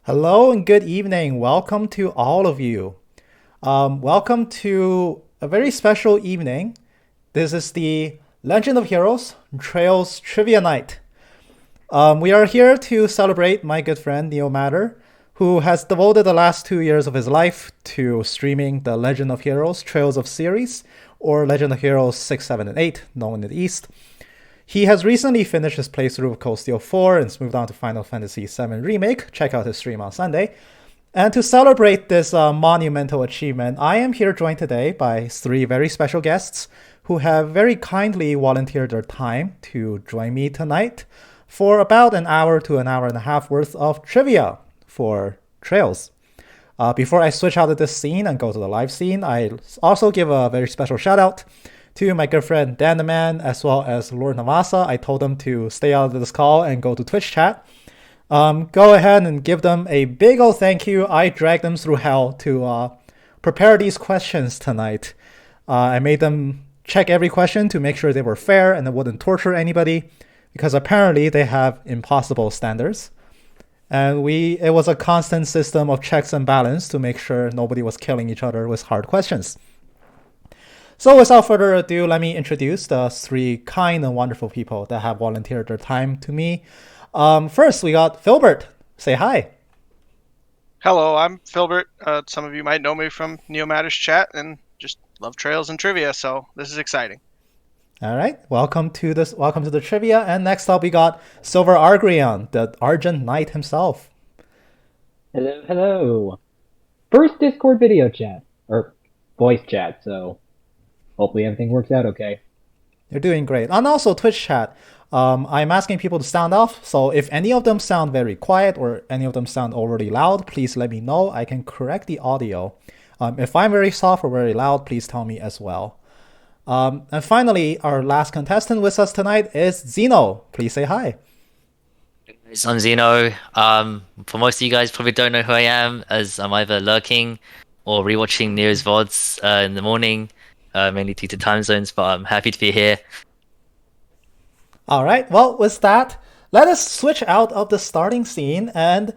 Hello and good evening. Welcome to all of you. Welcome to a very special evening. This is the Legend of Heroes Trails Trivia Night. We are here to celebrate my good friend Neo Matter, who has devoted the last 2 years of his life to streaming the Legend of Heroes Trails of series, or Legend of Heroes 6, 7, and 8, known in the East. He has recently finished his playthrough of Cold Steel 4 and has moved on to Final Fantasy VII Remake. Check out his stream on Sunday. And to celebrate this monumental achievement, I am here joined today by three very special guests who have very kindly volunteered their time to join me tonight for about an hour to an hour and a half worth of trivia for Trails. Before I switch out of this scene and go to the live scene, I also give a very special shout out to my good friend Dan the Man, as well as Lord Navasa. I told them to stay out of this call and go to Twitch chat. Go ahead and give them a big old thank you. I dragged them through hell to prepare these questions tonight. I made them check every question to make sure they were fair and it wouldn't torture anybody, because apparently they have impossible standards. And it was a constant system of checks and balance to make sure nobody was killing each other with hard questions. So without further ado, let me introduce the three kind and wonderful people that have volunteered their time to me. First, we got Filbert. Say hi. Hello, I'm Filbert. Some of you might know me from Neomatter's chat and just love trails and trivia, so this is exciting. All right, welcome to the trivia. And next up, we got Silver Argreon, the Argent Knight himself. Hello. First Discord video chat, or voice chat, so hopefully everything works out okay. You're doing great. And also Twitch chat. I'm asking people to sound off, so if any of them sound very quiet or any of them sound overly loud, please let me know. I can correct the audio. If I'm very soft or very loud, please tell me as well. And finally, our last contestant with us tonight is Zeno. Please say hi. I'm Zeno. For most of you guys probably don't know who I am, as I'm either lurking or rewatching Neo's VODs in the morning, mainly due to time zones, but I'm happy to be here. All right, well, with that, let us switch out of the starting scene and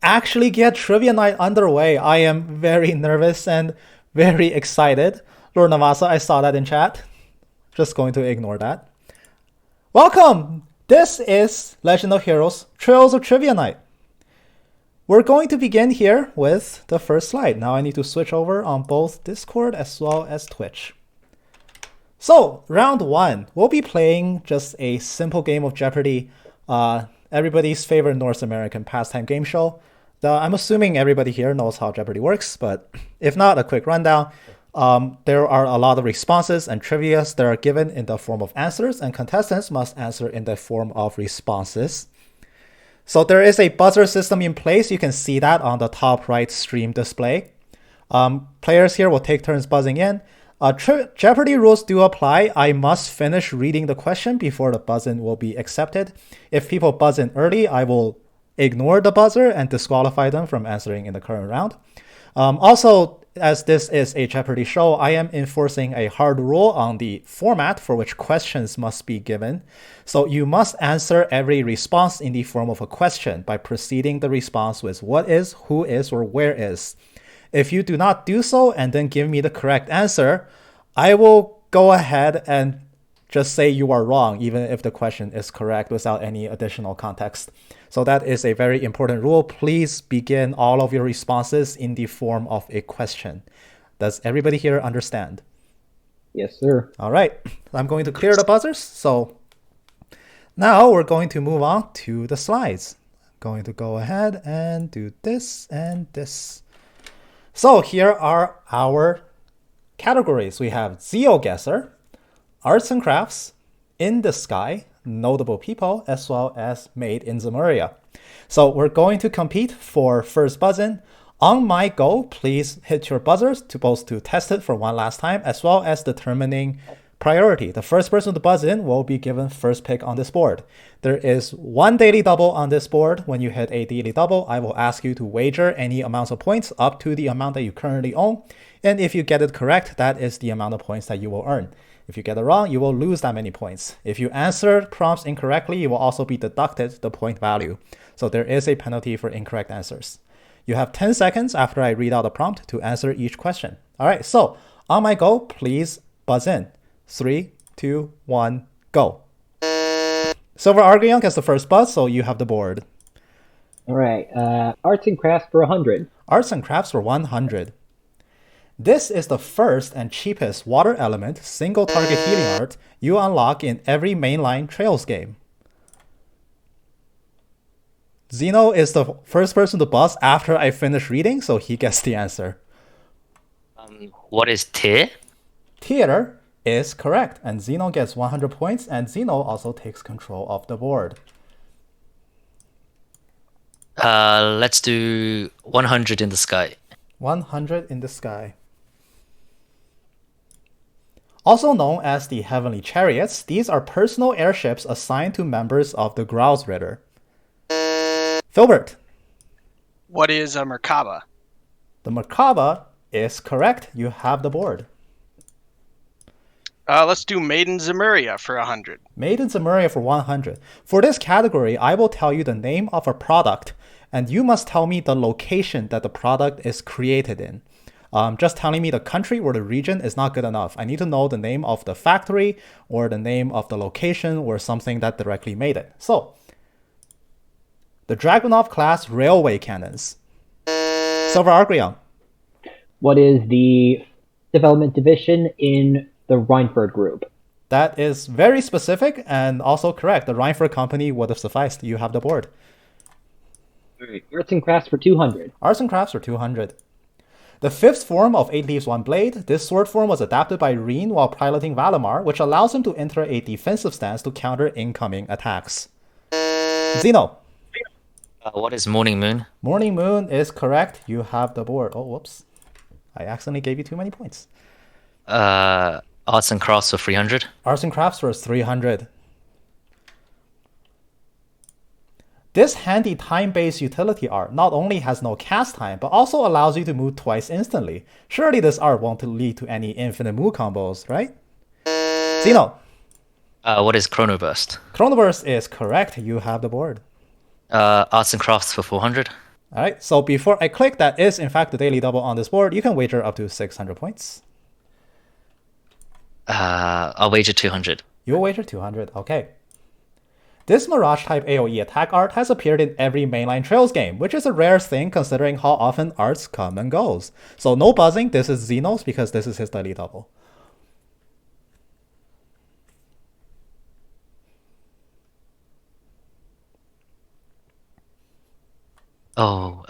actually get Trivia Night underway. I am very nervous and very excited. Lord Navasa, I saw that in chat. Just going to ignore that. Welcome! This is Legend of Heroes Trails of Trivia Night. We're going to begin here with the first slide. Now I need to switch over on both Discord as well as Twitch. So, round one, we'll be playing just a simple game of Jeopardy, everybody's favorite North American pastime game show. I'm assuming everybody here knows how Jeopardy works, but if not, a quick rundown. There are a lot of responses and trivias that are given in the form of answers, and contestants must answer in the form of responses. So there is a buzzer system in place. You can see that on the top right stream display. Players here will take turns buzzing in. Jeopardy rules do apply. I must finish reading the question before the buzz-in will be accepted. If people buzz in early, I will ignore the buzzer and disqualify them from answering in the current round. Also, as this is a Jeopardy show, I am enforcing a hard rule on the format for which questions must be given. So you must answer every response in the form of a question by preceding the response with what is, who is, or where is. If you do not do so and then give me the correct answer, I will go ahead and just say you are wrong, even if the question is correct without any additional context. So that is a very important rule. Please begin all of your responses in the form of a question. Does everybody here understand? Yes, sir. All right. I'm going to clear the buzzers. So now we're going to move on to the slides. I'm going to go ahead and do this and this. So here are our categories. We have GeoGuessr, Arts and Crafts, In the Sky, Notable People, as well as Made in Zemuria. So we're going to compete for first buzz-in. On my go, please hit your buzzers to test it for one last time, as well as determining priority. The first person to buzz in will be given first pick on this board. There is one daily double on this board. When you hit a daily double, I will ask you to wager any amounts of points up to the amount that you currently own. And if you get it correct, that is the amount of points that you will earn. If you get it wrong, you will lose that many points. If you answer prompts incorrectly, you will also be deducted the point value. So there is a penalty for incorrect answers. You have 10 seconds after I read out the prompt to answer each question. All right, so on my go, please buzz in. 3, 2, 1, go. Silver Argyon gets the first buzz, so you have the board. All right. Arts and crafts for 100. Arts and crafts for 100. This is the first and cheapest water element single target healing art you unlock in every mainline Trails game. Zeno is the first person to buzz after I finish reading, so he gets the answer. What is tier? Theater is correct, and Zeno gets 100 points, and Zeno also takes control of the board. Let's do 100 in the sky. 100 in the sky. Also known as the Heavenly Chariots, these are personal airships assigned to members of the Grouse Ritter. Filbert. What is a Merkaba? The Merkaba is correct. You have the board. Let's do Maiden Zemuria for 100. Maiden Zemuria for 100. For this category, I will tell you the name of a product, and you must tell me the location that the product is created in. Just telling me the country or the region is not good enough. I need to know the name of the factory or the name of the location or something that directly made it. So, the Dragunov class railway cannons. Silver Argyon. What is the development division in the Reinford group? That is very specific and also correct. The Reinford company would have sufficed. You have the board. Arts and crafts for 200. Arts and crafts for 200. The fifth form of 8 Leaves 1 Blade, this sword form was adapted by Reen while piloting Valimar, which allows him to enter a defensive stance to counter incoming attacks. Zeno. What is Morning Moon? Morning Moon is correct. You have the board. Oh, whoops. I accidentally gave you too many points. Arts and crafts for 300. Arts and crafts for 300. This handy time-based utility art not only has no cast time, but also allows you to move twice instantly. Surely this art won't lead to any infinite move combos, right? Zeno. What is Chronoburst? Chronoburst is correct. You have the board. Arts and crafts for 400. All right, so before I click, that is in fact the daily double on this board. You can wager up to 600 points. I'll wager 200. You'll wager 200, okay. This Mirage-type AoE attack art has appeared in every mainline Trails game, which is a rare thing considering how often arts come and goes. So no buzzing, this is Zeno's because this is his daily double. Oh,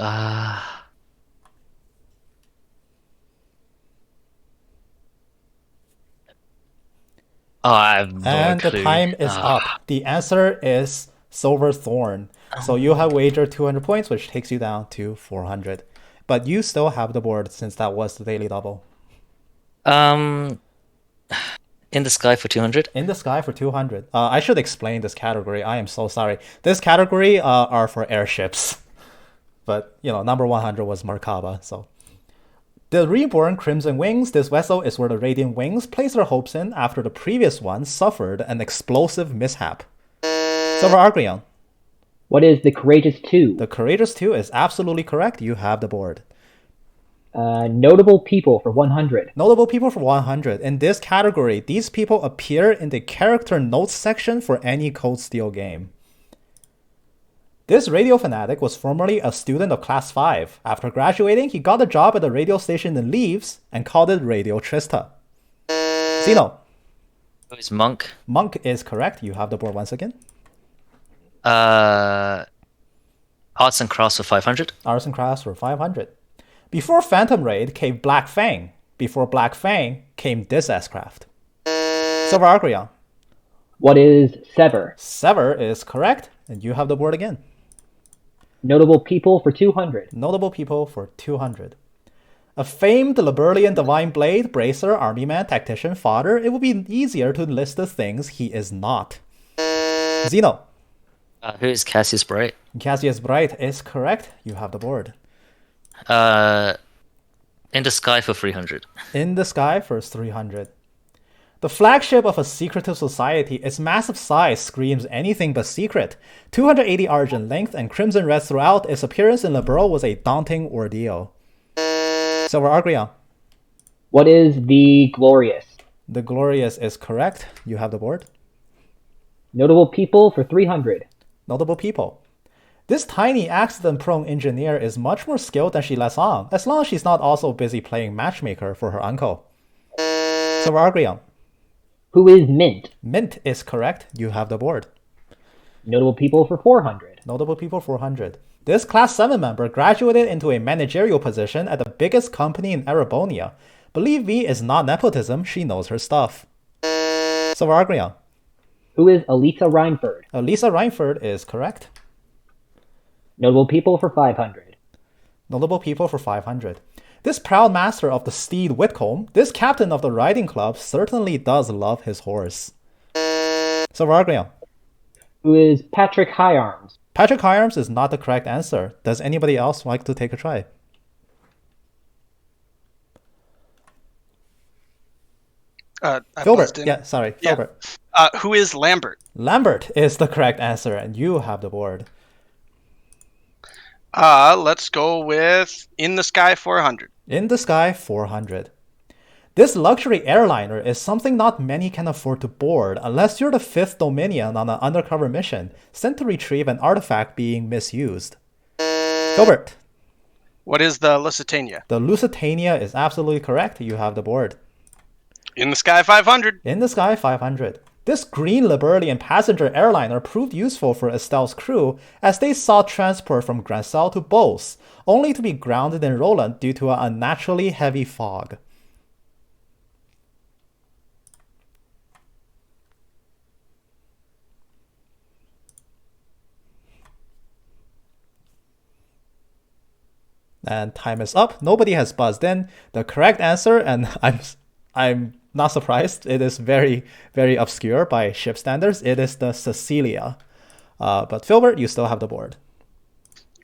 I have no And clue. the time is up. The answer is Silver Thorn. So you have wagered 200 points, which takes you down to 400. But you still have the board since that was the daily double. In the sky for 200. In the sky for 200. I should explain this category. I am so sorry. This category are for airships. But, you know, number 100 was Merkaba, so. The Reborn Crimson Wings, this vessel is where the Radiant Wings place their hopes in after the previous one suffered an explosive mishap. Silver Argyon. What is the Courageous 2? The Courageous 2 is absolutely correct. You have the board. Notable people for 100. Notable people for 100. In this category, these people appear in the character notes section for any Cold Steel game. This radio fanatic was formerly a student of Class 5. After graduating, he got a job at a radio station in Leaves and called it Radio Trista. Zeno. Who is Monk? Monk is correct. You have the board once again. Arts and crafts for 500. Arts and crafts for 500. Before Phantom Raid came Black Fang. Before Black Fang came this S-Craft. Silver Argyon. What is Sever? Sever is correct, and you have the board again. Notable people for 200. Notable people for 200. A famed Liberlian Divine Blade, Bracer, Army Man, Tactician, Fodder, it would be easier to list the things he is not. Zeno. Who is Cassius Bright? Cassius Bright is correct. You have the board. In the sky for 300. In the Sky for 300. The flagship of a secretive society, its massive size screams anything but secret. 280 argent length and crimson red throughout, its appearance in Liberl was a daunting ordeal. Silver Argreon. What is the Glorious? The Glorious is correct. You have the board. Notable people for 300. Notable people. This tiny, accident-prone engineer is much more skilled than she lets on, as long as she's not also busy playing matchmaker for her uncle. Silver Argreon. Who is Mint? Mint is correct. You have the board. Notable people for 400. Notable people 400. This Class 7 member graduated into a managerial position at the biggest company in Erebonia. Believe me, it's not nepotism, she knows her stuff. Silver Argreon. Who is Elisa Reinford? Elisa Reinford is correct. Notable people for 500. Notable people for 500. This proud master of the steed Whitcomb, this captain of the riding club, certainly does love his horse. Silver Argreon. Who is Patrick Higharms? Patrick Higharms is not the correct answer. Does anybody else like to take a try? Filbert. Yeah, sorry. Yeah. Filbert. Who is Lambert? Lambert is the correct answer, and you have the board. Let's go with In the Sky 400. In the Sky 400. This luxury airliner is something not many can afford to board unless you're the 5th Dominion on an undercover mission sent to retrieve an artifact being misused. Filbert. What is the Lusitania? The Lusitania is absolutely correct. You have the board. In the Sky 500. In the Sky 500. This green Liberlian passenger airliner proved useful for Estelle's crew as they sought transport from Grancel to Beauce, only to be grounded in Roland due to an unnaturally heavy fog. And time is up. Nobody has buzzed in. The correct answer, and I'm not surprised, it is very, very obscure by ship standards. It is the Cecilia. But Filbert, you still have the board.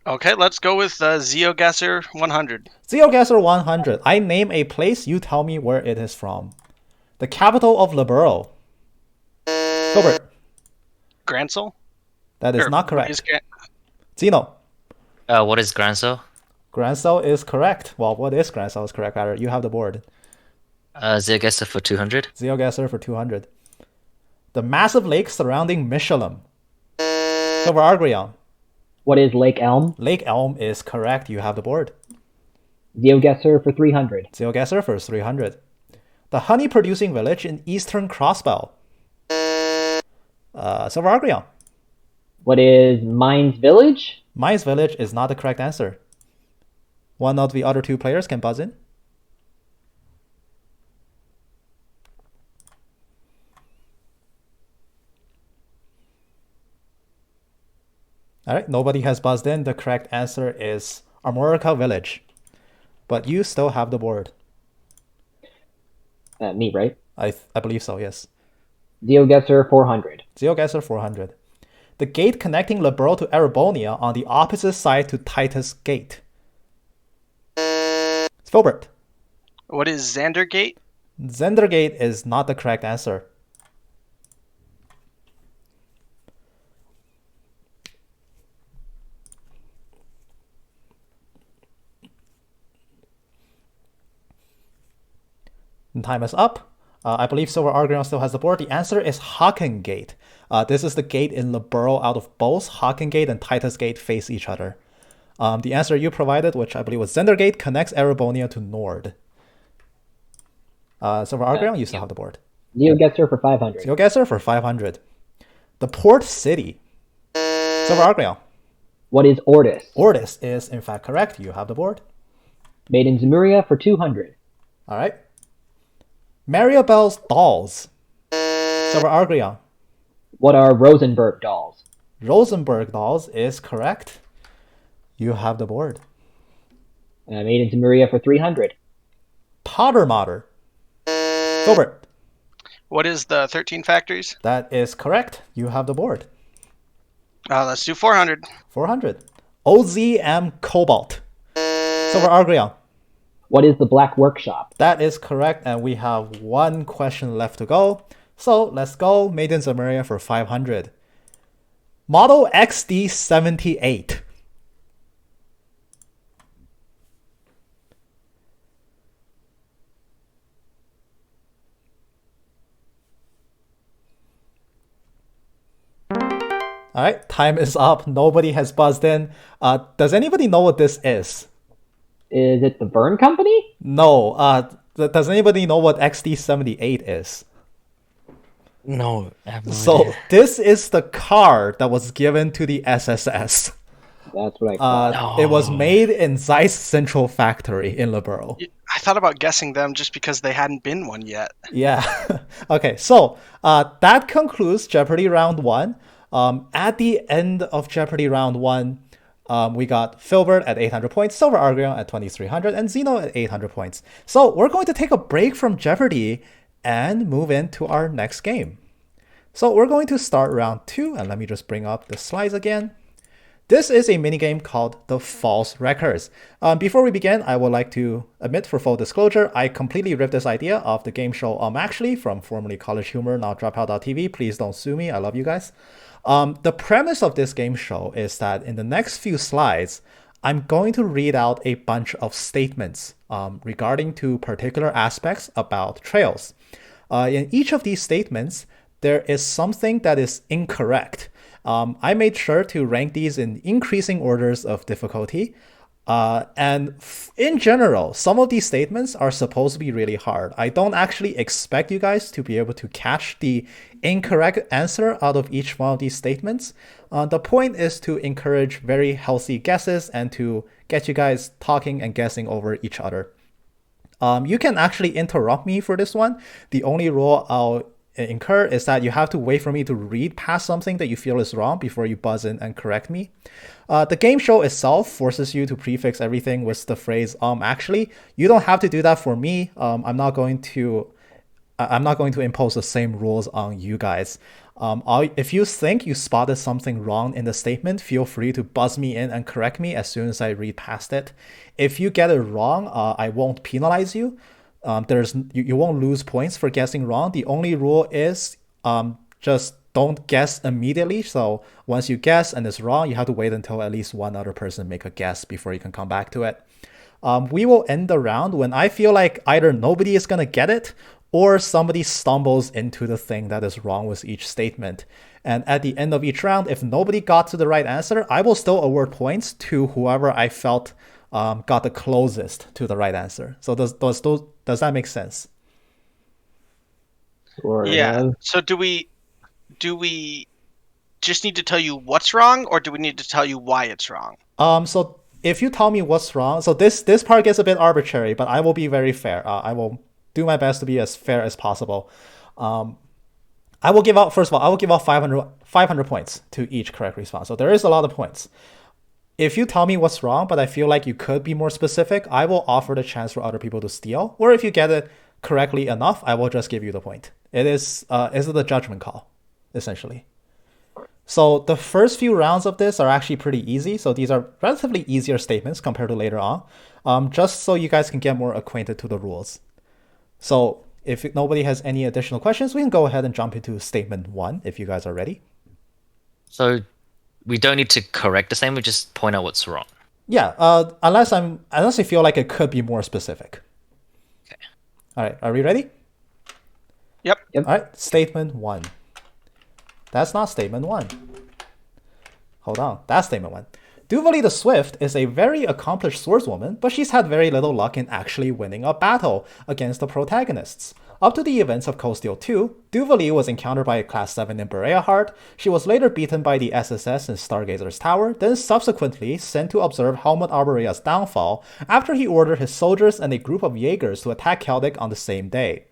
Okay, let's go with Zeogasser 100. Zeogasser 100. I name a place, you tell me where it is from. The capital of Liberl. Filbert. Grancel? That is not correct. Is Zeno. What is Grancel? Grancel is correct. Well, what is Grancel is correct, rather. You have the board. Zeogesser for 200. Zeogasser for 200. The massive lake surrounding Michelin. Silver Argreon. What is Lake Elm? Lake Elm is correct. You have the board. Zeogesser for 300. Zeogasser for 300. The honey-producing village in eastern Crossbell. Silver Argreon. What is Mines Village? Mines Village is not the correct answer. One of the other two players can buzz in. All right, nobody has buzzed in. The correct answer is Armorica Village. But you still have the board. Me, right? I believe so, yes. Zeogesser 400. Zeogasser 400. The gate connecting Liberl to Erebonia on the opposite side to Titus Gate. Filbert. What is Xandergate? Zendergate is not the correct answer. And time is up. I believe Silver Argreon still has the board. The answer is Hakkengate. This is the gate in Liberl out of both Hakkengate and Titus Gate face each other. The answer you provided, which I believe was Zendergate, connects Erebonia to Nord. Silver Argreon, you still have the board. Zeogesser for 500. Zeogesser for 500. The port city. Silver Argreon. What is Ortis? Ortis is in fact correct. You have the board. Made in Zemuria for 200. All right. Mariabelle's dolls. Silver Argreon. What are Rosenberg dolls? Rosenberg dolls is correct. You have the board. Made in Zemuria for 300. Potter Mater. Filbert. What is the 13 Factories? That is correct. You have the board. Let's do 400. 400. OZM Cobalt. Silver Argreon. What is the Black Workshop? That is correct, and we have one question left to go. So let's go, Maiden Zamaria for 500. Model XD78. All right, time is up. Nobody has buzzed in. Does anybody know what this is? Is it the Vern Company? No. Does anybody know what XD78 is? No. I have no So idea. this is the car that was given to the SSS. That's what I thought. It was made in Zeiss Central Factory in Liberal. I thought about guessing them just because they hadn't been one yet. Yeah. Okay, so that concludes Jeopardy round 1. At the end of Jeopardy round 1, we got Filbert at 800 points, Silver Argreon at 2300, and Zeno at 800 points. So we're going to take a break from Jeopardy and move into our next game. So we're going to start round 2, and let me just bring up the slides again. This is a minigame called the False Records. Before we begin, I would like to admit for full disclosure, I completely ripped this idea of the game show Actually from formerly College Humor, now Dropout.tv. Please don't sue me, I love you guys. The premise of this game show is that in the next few slides, I'm going to read out a bunch of statements regarding to particular aspects about trails. In each of these statements, there is something that is incorrect. I made sure to rank these in increasing orders of difficulty. In general, some of these statements are supposed to be really hard. I don't actually expect you guys to be able to catch the incorrect answer out of each one of these statements. The point is to encourage very healthy guesses and to get you guys talking and guessing over each other. You can actually interrupt me for this one. The only rule I'll incur is that you have to wait for me to read past something that you feel is wrong before you buzz in and correct me. The game show itself forces you to prefix everything with the phrase actually. You don't have to do that for me. I'm not going to impose the same rules on you guys. If you think you spotted something wrong in the statement, feel free to buzz me in and correct me as soon as I read past it. If you get it wrong, I won't penalize you. You won't lose points for guessing wrong. The only rule is just don't guess immediately. So once you guess and it's wrong, you have to wait until at least one other person make a guess before you can come back to it. We will end the round when I feel like either nobody is gonna get it or somebody stumbles into the thing that is wrong with each statement. And at the end of each round, if nobody got to the right answer, I will still award points to whoever I felt got the closest to the right answer. So does that make sense? Yeah. So do we just need to tell you what's wrong, or do we need to tell you why it's wrong? So if you tell me what's wrong, so this part gets a bit arbitrary, but I will be very fair. I will do my best to be as fair as possible. I will give out 500 points to each correct response. So there is a lot of points. If you tell me what's wrong, but I feel like you could be more specific, I will offer the chance for other people to steal. Or if you get it correctly enough, I will just give you the point. It's the judgment call, essentially. So the first few rounds of this are actually pretty easy. So these are relatively easier statements compared to later on, just so you guys can get more acquainted to the rules. So if nobody has any additional questions, we can go ahead and jump into statement 1 if you guys are ready. So we don't need to correct the same, we just point out what's wrong. Yeah, unless I feel like it could be more specific. Okay. All right, are we ready? Yep. All right, statement 1. That's not statement 1. Hold on, that's statement 1. Duvali the Swift is a very accomplished swordswoman, but she's had very little luck in actually winning a battle against the protagonists. Up to the events of Cold Steel 2, Duvali was encountered by a Class 7 in Berea Heart. She was later beaten by the SSS in Stargazer's Tower, then subsequently sent to observe Helmut Arborea's downfall after he ordered his soldiers and a group of Jaegers to attack Celtic on the same day.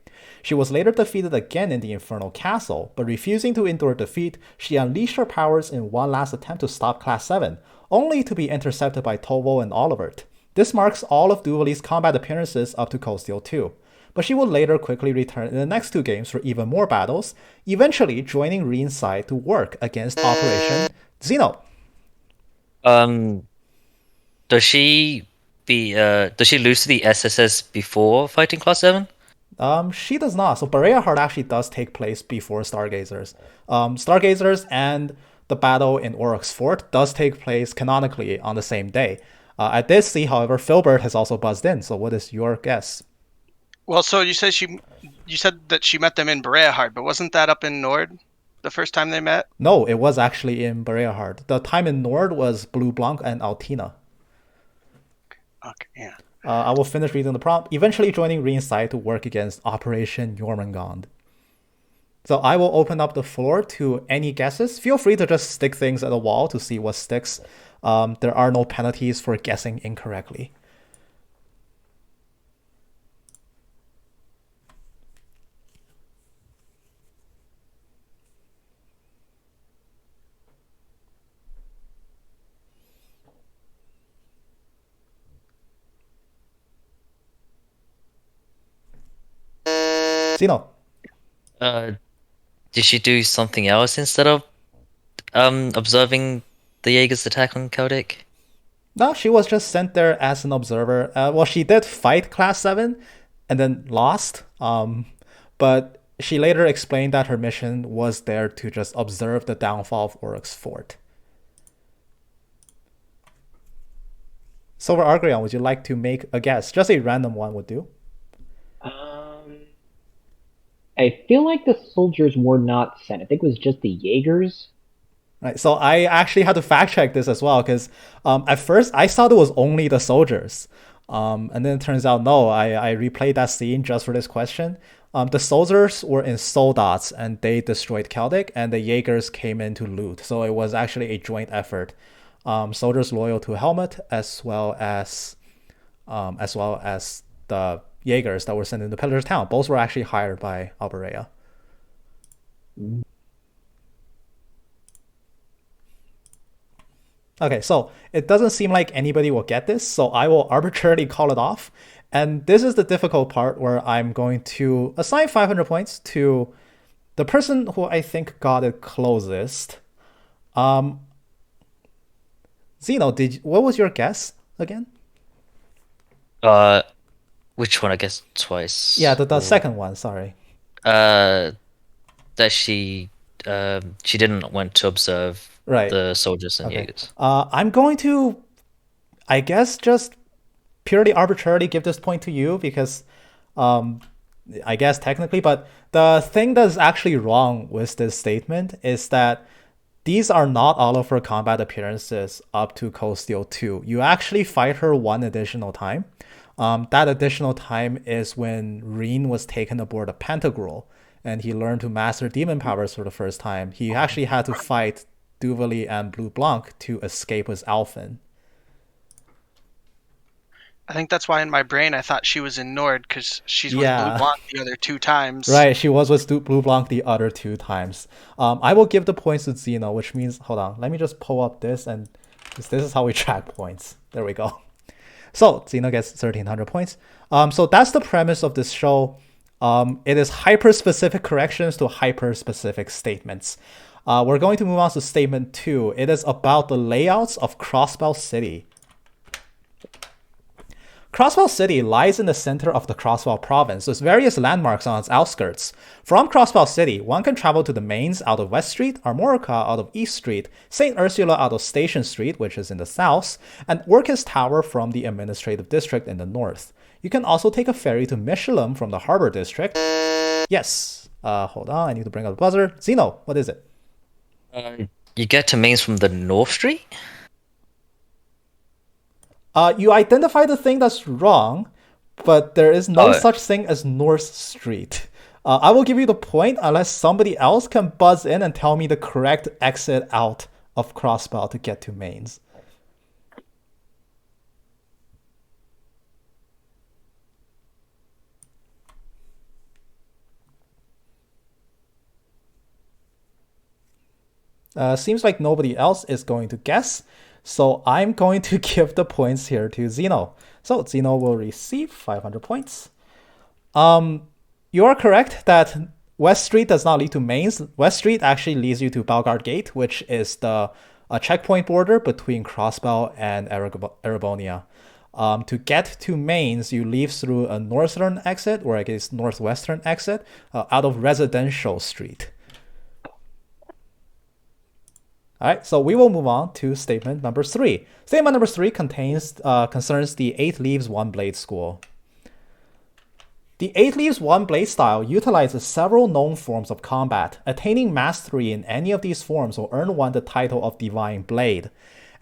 She was later defeated again in the Infernal Castle, but refusing to endure defeat, she unleashed her powers in one last attempt to stop Class 7, only to be intercepted by Tovo and Olivert. This marks all of Duvali's combat appearances up to Cold Steel 2, but she would later quickly return in the next 2 games for even more battles, eventually joining Reen's side to work against Operation Xeno. Does she be does she lose to the SSS before fighting Class 7? She does not. So Berea Heart actually does take place before Stargazers. Stargazers and the battle in Oryx Fort does take place canonically on the same day. I did see, however, Filbert has also buzzed in. So what is your guess? Well, so you said that she met them in Berea, but wasn't that up in Nord the first time they met? No, it was actually in Berea Heart. The time in Nord was Blue Blanc and Altina. Okay, yeah. I will finish reading the prompt, eventually joining Reinside to work against Operation Jormungand. So I will open up the floor to any guesses. Feel free to just stick things at the wall to see what sticks. There are no penalties for guessing incorrectly. Zeno. Did she do something else instead of observing the Jaeger's attack on Celtic? No, she was just sent there as an observer. Well, she did fight Class 7 and then lost. But she later explained that her mission was there to just observe the downfall of Oryx Fort. Silver Argreon, would you like to make a guess? Just a random one would do. I feel like the soldiers were not sent. I think it was just the Jaegers. Right, so I actually had to fact check this as well because at first I thought it was only the soldiers, and then it turns out no. I replayed that scene just for this question. The soldiers were in Soldats and they destroyed Celtic, and the Jaegers came in to loot. So it was actually a joint effort. Soldiers loyal to Helmut as well as the Jaegers that were sent into Pillar's Town. Both were actually hired by Alberea. Okay, so it doesn't seem like anybody will get this, so I will arbitrarily call it off. And this is the difficult part where I'm going to assign 500 points to the person who I think got it closest. Zeno, what was your guess again? Which one? I guess twice. Yeah, the second one, sorry. That she didn't want to observe Right. the soldiers and Okay. Jaegers. I'm going to, I guess, just purely arbitrarily give this point to you because I guess technically, but the thing that's actually wrong with this statement is that these are not all of her combat appearances up to Cold Steel 2. You actually fight her one additional time. That additional time is when Reen was taken aboard a Pantagruel and he learned to master demon powers for the first time. He actually had to fight Duvali and Blue Blanc to escape with Alphen. I think that's why in my brain I thought she was in Nord because she's with Yeah. Blue Blanc the other two times. Right, she was with Blue Blanc the other two times. I will give the points to Zeno, which means, hold on, let me just pull up this, and this is how we track points. There we go. So Zeno gets 1,300 points. So that's the premise of this show. It is hyper-specific corrections to hyper-specific statements. We're going to move on to statement 2. It is about the layouts of Crossbell City. Crossbell City lies in the center of the Crossbell province, with various landmarks on its outskirts. From Crossbell City, one can travel to the Mains out of West Street, Armorica out of East Street, St. Ursula out of Station Street, which is in the south, and Orcus Tower from the Administrative District in the north. You can also take a ferry to Michelin from the Harbor District. Yes. Hold on, I need to bring up the buzzer. Zeno, what is it? You get to Mains from the North Street? You identify the thing that's wrong, but there is no Oh. such thing as North Street. I will give you the point unless somebody else can buzz in and tell me the correct exit out of Crossbell to get to Mains. Seems like nobody else is going to guess, so I'm going to give the points here to Zeno. So Zeno will receive 500 points. You are correct that West Street does not lead to Mains. West Street actually leads you to Belgard Gate, which is the checkpoint border between Crossbell and Erebonia. To get to Mainz, you leave through a northern exit, or I guess northwestern exit, out of Residential Street. All right, so we will move on to statement number 3. Statement number 3 concerns the 8 Leaves, 1 Blade school. The 8 Leaves, 1 Blade style utilizes several known forms of combat. Attaining mastery in any of these forms will earn one the title of Divine Blade.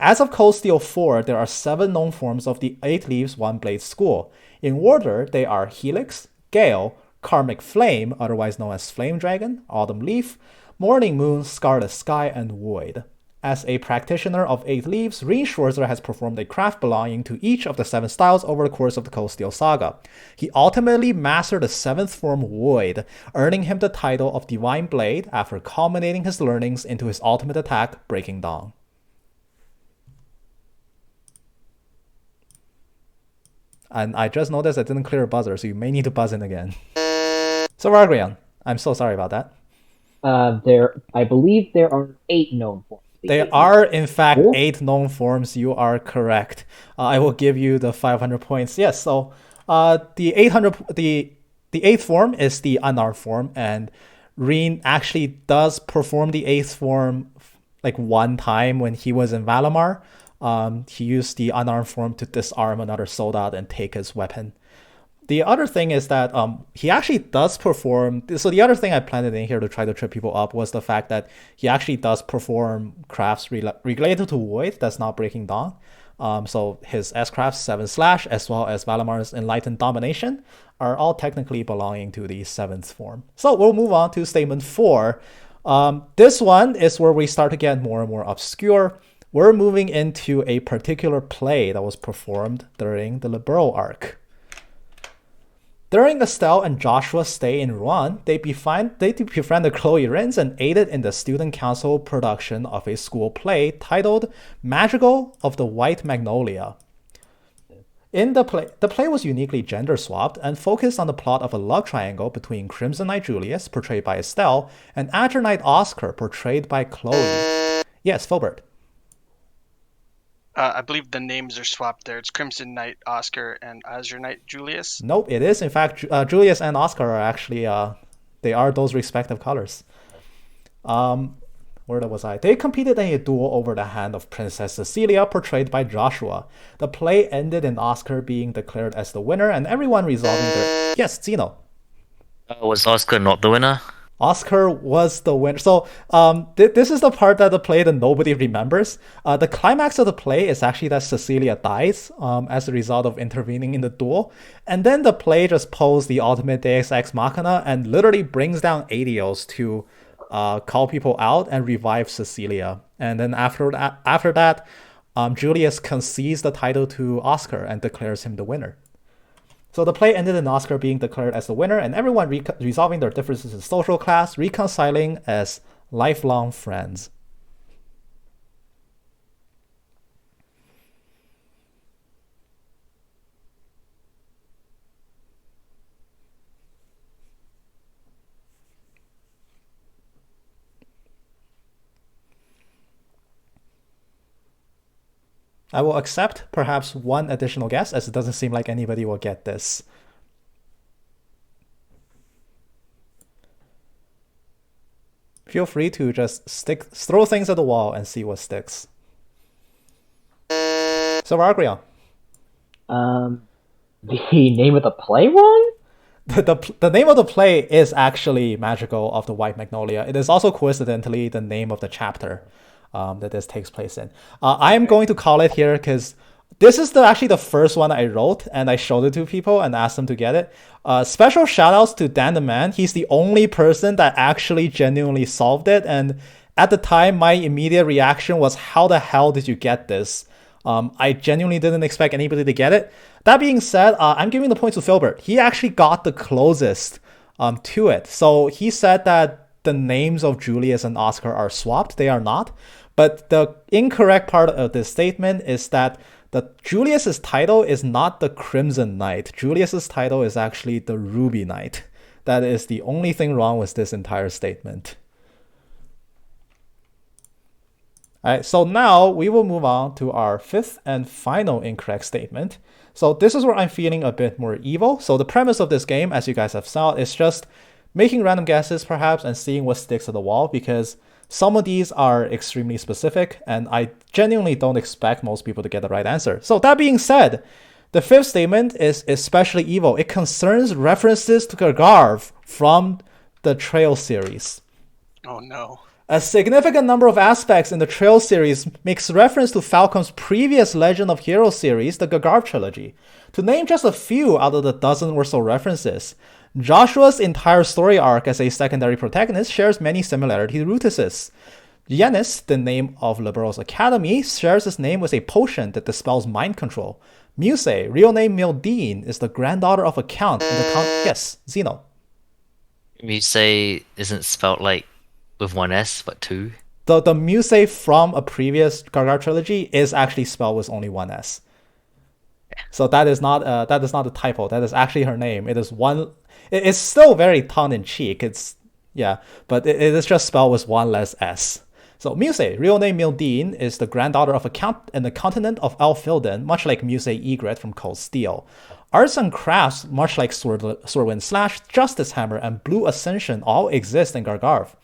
As of Cold Steel 4, there are 7 known forms of the 8 Leaves, 1 Blade school. In order, they are Helix, Gale, Karmic Flame, otherwise known as Flame Dragon, Autumn Leaf, Morning Moon, Scarlet Sky, and Void. As a practitioner of 8 Leaves, Rean Schwarzer has performed a craft belonging to each of the 7 styles over the course of the Cold Steel saga. He ultimately mastered the 7th form Void, earning him the title of Divine Blade after culminating his learnings into his ultimate attack, Breaking Dawn. And I just noticed I didn't clear a buzzer, so you may need to buzz in again. So Ragrian, I'm so sorry about that. I believe there are 8 known forms. There are, in fact, 8 known forms. You are correct. I will give you the 500 points. Yes, so the 8th form is the unarmed form, and Rean actually does perform the 8th form like one time when he was in Valimar. He used the unarmed form to disarm another soldat and take his weapon. The other thing is that he actually does perform... So the other thing I planted in here to try to trip people up was the fact that he actually does perform crafts related to Void that's not Breaking Dawn. So his S-Crafts 7/, as well as Valimar's Enlightened Domination, are all technically belonging to the 7th form. So we'll move on to statement 4. This one is where we start to get more and more obscure. We're moving into a particular play that was performed during the Liberal arc. During Estelle and Joshua's stay in Rouen, they befriended Chloe Rins and aided in the student council production of a school play titled Magical of the White Magnolia. In the play was uniquely gender-swapped and focused on the plot of a love triangle between Crimson Knight Julius, portrayed by Estelle, and Azure Knight Oscar, portrayed by Chloe. Yes, Filbert. I believe the names are swapped there. It's Crimson Knight Oscar and Azure Knight Julius. Nope, it is. In fact, Julius and Oscar are actually, they are those respective colors. Where was I? They competed in a duel over the hand of Princess Cecilia, portrayed by Joshua. The play ended in Oscar being declared as the winner and everyone resolving their... Yes, Zeno. Was Oscar not the winner? Oscar was the winner. So this is the part of the play that nobody remembers. The climax of the play is actually that Cecilia dies as a result of intervening in the duel. And then the play just pulls the ultimate Deus Ex Machina and literally brings down Adios to call people out and revive Cecilia. And then after that, Julius concedes the title to Oscar and declares him the winner. So the play ended in Oscar being declared as the winner and everyone resolving their differences in social class, reconciling as lifelong friends. I will accept perhaps one additional guess, as it doesn't seem like anybody will get this. Feel free to just throw things at the wall and see what sticks. So Argrion. The name of the play wrong? The name of the play is actually Magical of the White Magnolia. It is also coincidentally the name of the chapter that this takes place in. I am going to call it here because this is actually the first one I wrote and I showed it to people and asked them to get it. Special shout outs to Dan the Man. He's the only person that actually genuinely solved it. And at the time, my immediate reaction was, how the hell did you get this? I genuinely didn't expect anybody to get it. That being said, I'm giving the point to Filbert. He actually got the closest to it. So he said that the names of Julius and Oscar are swapped. They are not. But the incorrect part of this statement is that Julius's title is not the Crimson Knight. Julius's title is actually the Ruby Knight. That is the only thing wrong with this entire statement. All right, so now we will move on to our fifth and final incorrect statement. So this is where I'm feeling a bit more evil. So the premise of this game, as you guys have saw, is just making random guesses perhaps and seeing what sticks to the wall, because some of these are extremely specific and I genuinely don't expect most people to get the right answer. So that being said, the fifth statement is especially evil. It concerns references to Gargarv from the Trail series. Oh no. A significant number of aspects in the Trail series makes reference to Falcom's previous Legend of Heroes series, the Gargarv trilogy. To name just a few out of the dozen or so references, Joshua's entire story arc as a secondary protagonist shares many similarities to Rutus's. Yenis, the name of Libero's academy, shares its name with a potion that dispels mind control. Muse, real name Mildine, is the granddaughter of a count in the Yes, Zeno. Muse isn't spelled like with one S, but two. The Muse from a previous Gargar trilogy is actually spelled with only one S. So that is not a typo. That is actually her name. It is one. It's still very tongue in cheek. But it is just spelled with one less S. So Muse, real name Mildine, is the granddaughter of a count in the continent of Elfilden, much like Muse Egret from Cold Steel. Arts and crafts, much like Swordwind Slash, Justice Hammer, and Blue Ascension, all exist in Gargarv.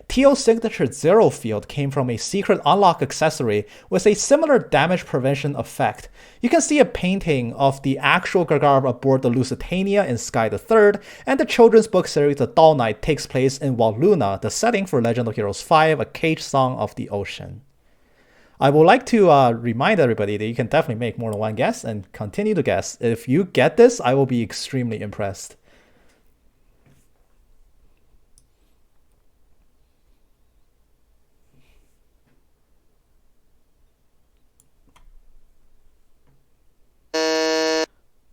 Teal's signature Zero Field came from a secret unlock accessory with a similar damage prevention effect. You can see a painting of the actual Gargarv aboard the Lusitania in Sky the Third, and the children's book series The Dull Night takes place in Walluna, the setting for Legend of Heroes 5, A Cage Song of the Ocean. I would like to remind everybody that you can definitely make more than one guess and continue to guess. If you get this, I will be extremely impressed.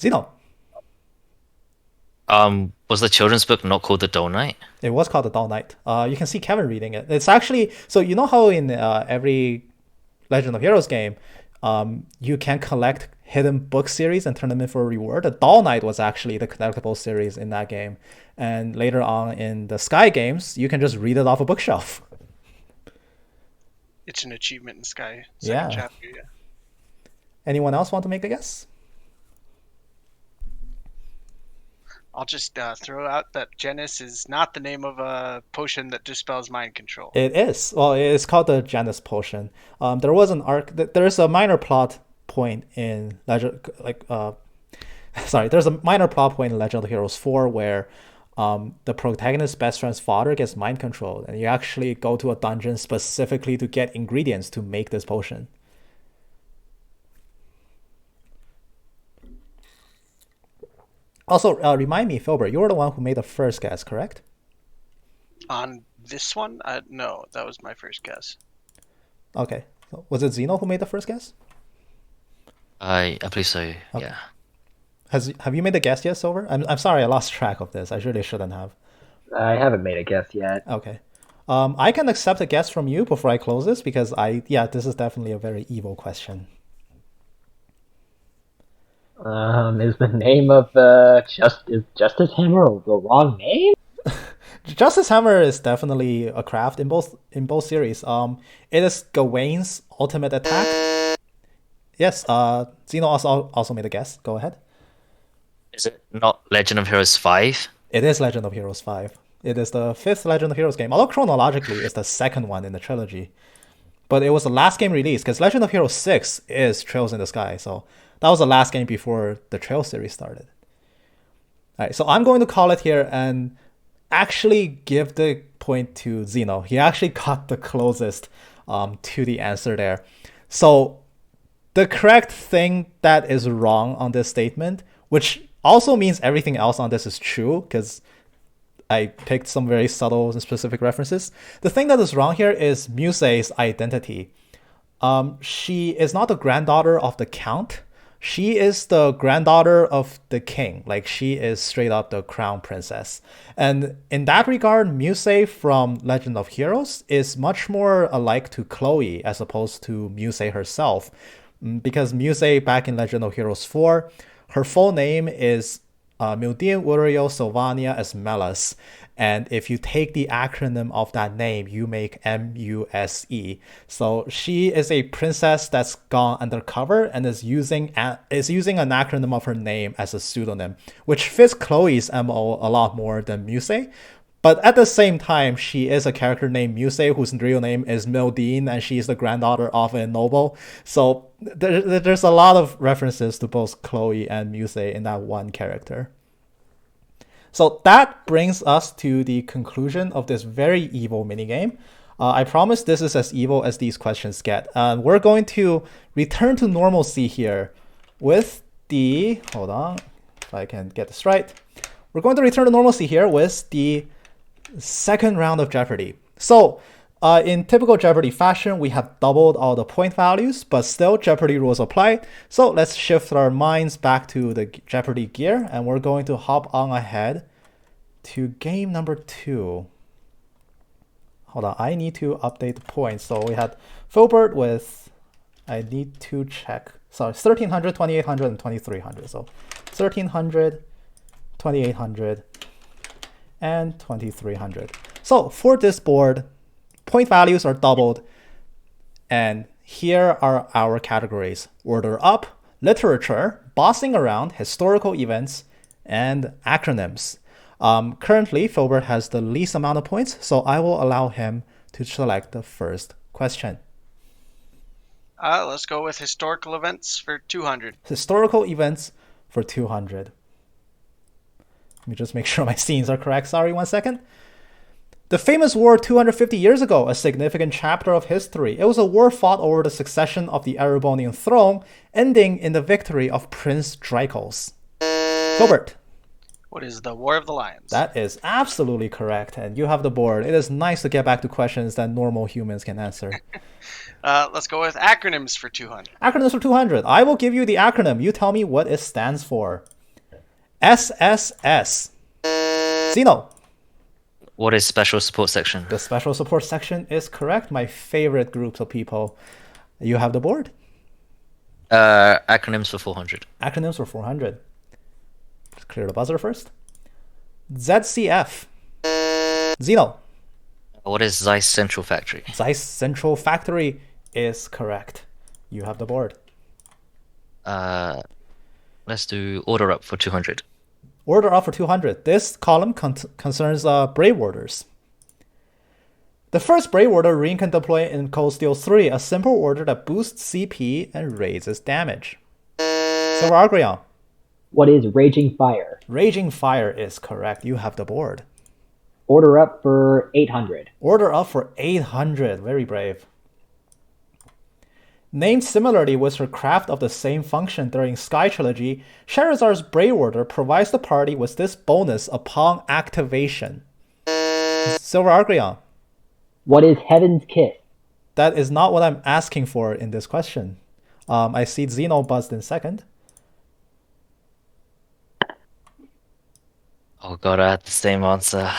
Zeno. Was the children's book not called The Dull Night? It was called The Dull Night. You can see Kevin reading it. It's actually, so you know how in every Legend of Heroes game, you can collect hidden book series and turn them in for a reward. The Dull Night was actually the collectible series in that game. And later on in the Sky games, you can just read it off a bookshelf. It's an achievement in Sky. Yeah. Chapter, yeah. Anyone else want to make a guess? I'll just throw out that Genis is not the name of a potion that dispels mind control. It is. Well, it's called the Janus potion. There was an arc. There's a minor plot point in Legend, there's a minor plot point in Legend of Heroes 4 where the protagonist's best friend's father gets mind controlled, and you actually go to a dungeon specifically to get ingredients to make this potion. Also, remind me, Filbert, you were the one who made the first guess, correct? On this one? No, that was my first guess. Okay. Was it Zeno who made the first guess? I believe so, Okay. yeah. Have you made a guess yet, Silver? I'm sorry, I lost track of this. I really shouldn't have. I haven't made a guess yet. Okay. I can accept a guess from you before I close this because this is definitely a very evil question. Is the name of Justice Hammer the wrong name? Justice Hammer is definitely a craft in both series. It is Gawain's ultimate attack. Yes, Zeno also made a guess. Go ahead. Is it not Legend of Heroes 5? It is Legend of Heroes 5. It is the fifth Legend of Heroes game, although chronologically it's the second one in the trilogy. But it was the last game released because Legend of Heroes 6 is Trails in the Sky, so that was the last game before the Trail series started. All right, so I'm going to call it here and actually give the point to Zeno. He actually got the closest to the answer there. So the correct thing that is wrong on this statement, which also means everything else on this is true because I picked some very subtle and specific references. The thing that is wrong here is Muse's identity. She is not the granddaughter of the Count. She is the granddaughter of the king. Like, she is straight up the crown princess. And in that regard, Muse from Legend of Heroes is much more alike to Chloe as opposed to Muse herself. Because Muse back in Legend of Heroes 4, her full name is Mildin, Uriel, Sylvania as Melas. And if you take the acronym of that name, you make MUSE. So she is a princess that's gone undercover and is using an acronym of her name as a pseudonym, which fits Chloe's MO a lot more than Muse. But at the same time, she is a character named Muse, whose real name is Mildine, and she's the granddaughter of a noble. So there's a lot of references to both Chloe and Muse in that one character. So that brings us to the conclusion of this very evil minigame. I promise this is as evil as these questions get. We're going to return to normalcy here with the... Hold on, if I can get this right. We're going to return to normalcy here with the second round of Jeopardy. So in typical Jeopardy fashion, we have doubled all the point values, but still Jeopardy rules apply. So let's shift our minds back to the Jeopardy gear, and we're going to hop on ahead to game number 2. Hold on, I need to update the points. So we had Filbert with, I need to check, sorry, 1300, 2800, and 2300. So 1300, 2800, and 2300. So for this board, point values are doubled, and here are our categories: order up, literature, bossing around, historical events, and acronyms. Currently, Filbert has the least amount of points, so I will allow him to select the first question. Let's go with historical events for 200. Historical events for 200. Let me just make sure my scenes are correct. Sorry, 1 second. The famous war 250 years ago, a significant chapter of history. It was a war fought over the succession of the Erebonian throne, ending in the victory of Prince Dracos. Filbert. What is the War of the Lions? That is absolutely correct, and you have the board. It is nice to get back to questions that normal humans can answer. Let's go with acronyms for 200. Acronyms for 200. I will give you the acronym. You tell me what it stands for. SSS. Zeno. What is special support section? The special support section is correct. My favorite groups of people. You have the board. Acronyms for 400. Acronyms for 400. Let's clear the buzzer first. ZCF. Zeno. What is Zeiss Central Factory? Zeiss Central Factory is correct. You have the board. Let's do order up for 200. Order up for 200. This column concerns Brave Warders. The first Brave Warder Ring can deploy in Cold Steel 3, a simple order that boosts CP and raises damage. Silver Argreon. What is Raging Fire? Raging Fire is correct. You have the board. Order up for 800. Order up for 800. Very brave. Named similarly with her craft of the same function during Sky Trilogy, Charizard's Brave Order provides the party with this bonus upon activation. Silver Argreon. What is Heaven's Kiss? That is not what I'm asking for in this question. I see Zeno buzzed in second. Oh god, I had the same answer.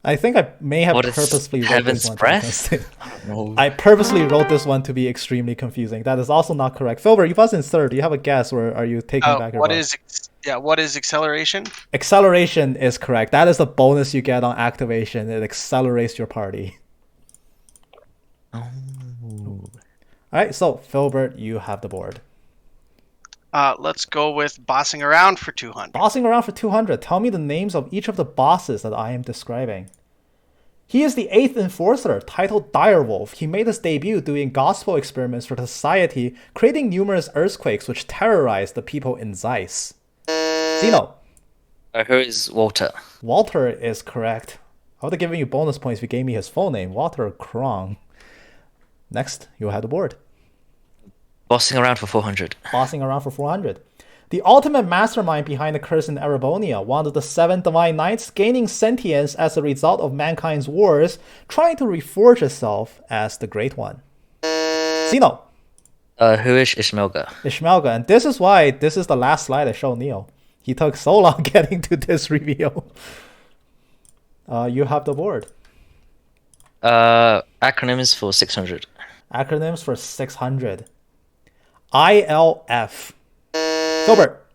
I think I may have What is purposely wrote Heaven's this one. Breath? I purposely wrote this one to be extremely confusing. That is also not correct. Filbert, you buzzed in third. Do you have a guess, or are you taking back your buzz? What is acceleration? Acceleration is correct. That is the bonus you get on activation. It accelerates your party. Oh. All right, so Filbert, you have the board. Let's go with bossing around for 200. Bossing around for 200. Tell me the names of each of the bosses that I am describing. He is the 8th Enforcer, titled Direwolf. He made his debut doing gospel experiments for the society, creating numerous earthquakes which terrorized the people in Zeiss. Zeno. Who is Walter? Walter is correct. I would have given you bonus points if you gave me his full name, Walter Krong. Next, you'll have the board. Bossing around for 400. Bossing around for 400. The ultimate mastermind behind the curse in Erebonia, one of the 7 Divine Knights, gaining sentience as a result of mankind's wars, trying to reforge itself as the Great One. Zeno. Who is Ishmelga? Ishmelga, and this is why this is the last slide I showed Neil. He took so long getting to this reveal. You have the board. Acronyms for 600. Acronyms for 600. ILF. Filbert.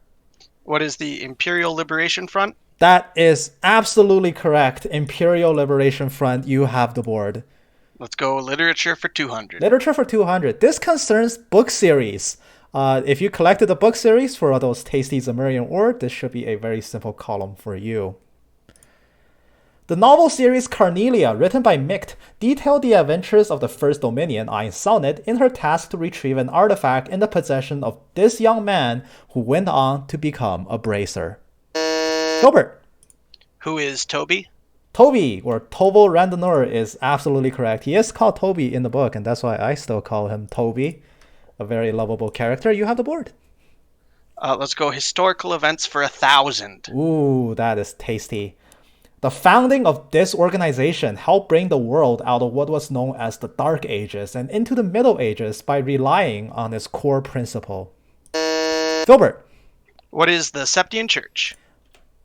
What is the Imperial Liberation Front? That is absolutely correct. Imperial Liberation Front, you have the board. Let's go literature for 200. Literature for 200. This concerns book series. If you collected the book series for those tasty Zemurian ore, this should be a very simple column for you. The novel series Carnelia, written by Micht, detailed the adventures of the First Dominion, Ayn Salnit, in her task to retrieve an artifact in the possession of this young man who went on to become a bracer. Gilbert. Who is Toby? Toby, or Tobo Randonor, is absolutely correct. He is called Toby in the book, and that's why I still call him Toby. A very lovable character. You have the board. Let's go historical events for 1,000. Ooh, that is tasty. The founding of this organization helped bring the world out of what was known as the Dark Ages and into the Middle Ages by relying on its core principle. Filbert. What is the Septian Church?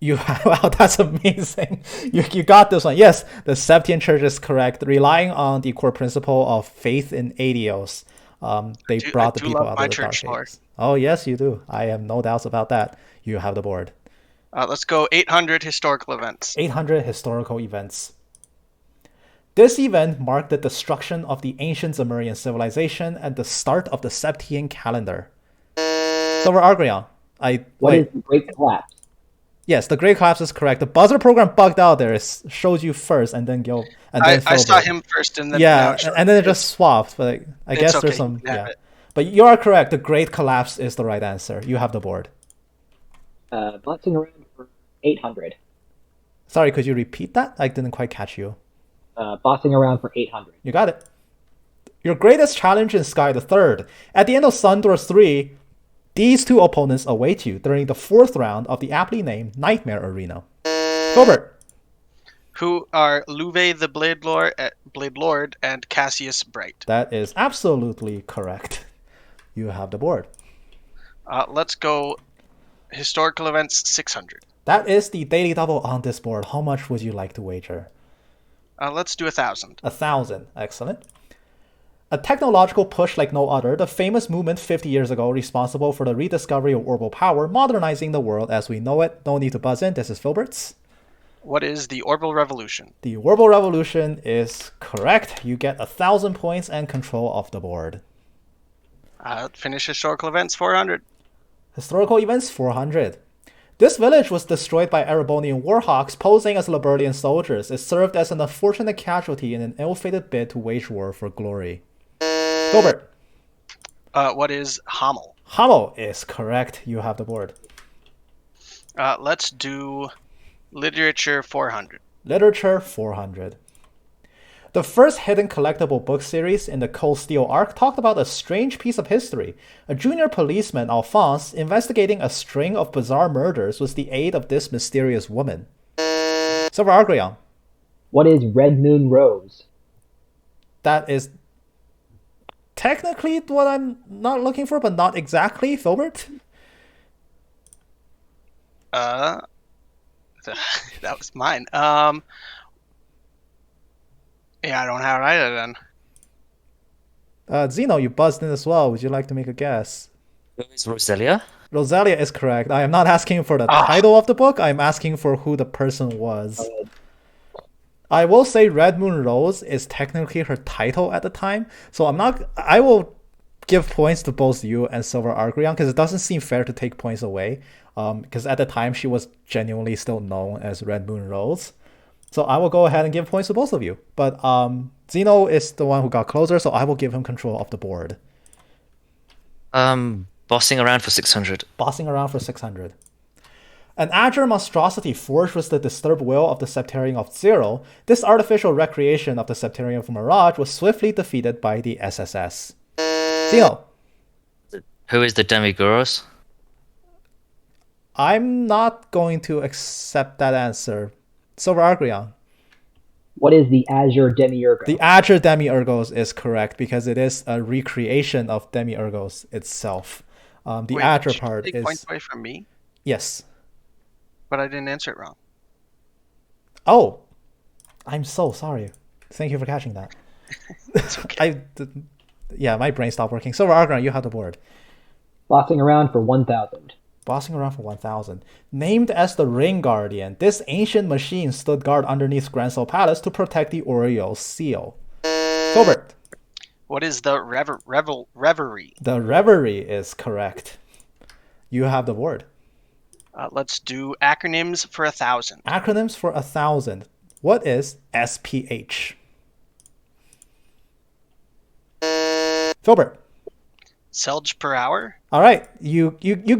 Wow, that's amazing. You got this one. Yes, the Septian Church is correct. Relying on the core principle of faith in Adios, they brought the people out of the Dark Ages. Oh, yes, you do. I have no doubts about that. You have the board. Let's go 800 historical events. 800 historical events. This event marked the destruction of the ancient Zemurian civilization and the start of the Septian calendar. Silver Argreon. What is the Great Collapse? Yes, the Great Collapse is correct. The buzzer program bugged out there. It shows you first, and then Gil. And then I saw him first, and then and then it just swapped. But I guess okay. there's some. Yeah, but you are correct. The Great Collapse is the right answer. You have the board. Bouncing around for 800. Sorry, could you repeat that? I didn't quite catch you. Bossing around for 800. You got it. Your greatest challenge in Sky the Third. At the end of Sundoors 3, these two opponents await you during the 4th round of the aptly named Nightmare Arena. Gilbert. Who are Luve the Blade Lord and Cassius Bright? That is absolutely correct. You have the board. Let's go historical events 600. That is the daily double on this board. How much would you like to wager? Let's do 1,000. 1,000. Excellent. A technological push like no other, the famous movement 50 years ago responsible for the rediscovery of orbital power, modernizing the world as we know it. No need to buzz in. This is Filbert's. What is the Orbital Revolution? The Orbital Revolution is correct. You get 1,000 points and control of the board. Finish historical events 400. Historical events 400. This village was destroyed by Erebonian warhawks posing as Libertian soldiers. It served as an unfortunate casualty in an ill-fated bid to wage war for glory. Gilbert. What is Hamel? Hamel is correct. You have the board. Let's do literature 400. Literature 400. The first hidden collectible book series in the Cold Steel arc talked about a strange piece of history. A junior policeman, Alphonse, investigating a string of bizarre murders with the aid of this mysterious woman. Silver Argreon. What is Red Moon Rose? That is technically what I'm not looking for, but not exactly. Filbert? That was mine. Yeah, I don't have it either then. Zeno, you buzzed in as well. Would you like to make a guess? Is Roselia? Roselia is correct. I am not asking for the title of the book. I'm asking for who the person was. I will say Red Moon Rose is technically her title at the time. So I will give points to both you and Silver Argreon because it doesn't seem fair to take points away. Because at the time she was genuinely still known as Red Moon Rose. So I will go ahead and give points to both of you. But Zeno is the one who got closer, so I will give him control of the board. Bossing around for 600. Bossing around for 600. An agile monstrosity forged with the disturbed will of the Septarian of Zero, this artificial recreation of the Septarian of Mirage was swiftly defeated by the SSS. Zeno. Who is the Demiguros? I'm not going to accept that answer. Silver Argreon. What is the Azure Demiurgo? The Azure Demiurgos is correct because it is a recreation of Demiurgos itself. The Azure part take is... points away from me? Yes. But I didn't answer it wrong. Oh. I'm so sorry. Thank you for catching that. It's okay. Yeah, my brain stopped working. Silver Argreon, you have the board. Bossing around for 1,000. Bossing around for 1,000. Named as the Ring Guardian, this ancient machine stood guard underneath Grand Soul Palace to protect the Orioles seal. Filbert. What is the Reverie? The Reverie is correct. You have the word. Let's do acronyms for 1,000. Acronyms for 1,000. What is SPH? Filbert. Selge per hour? All right, you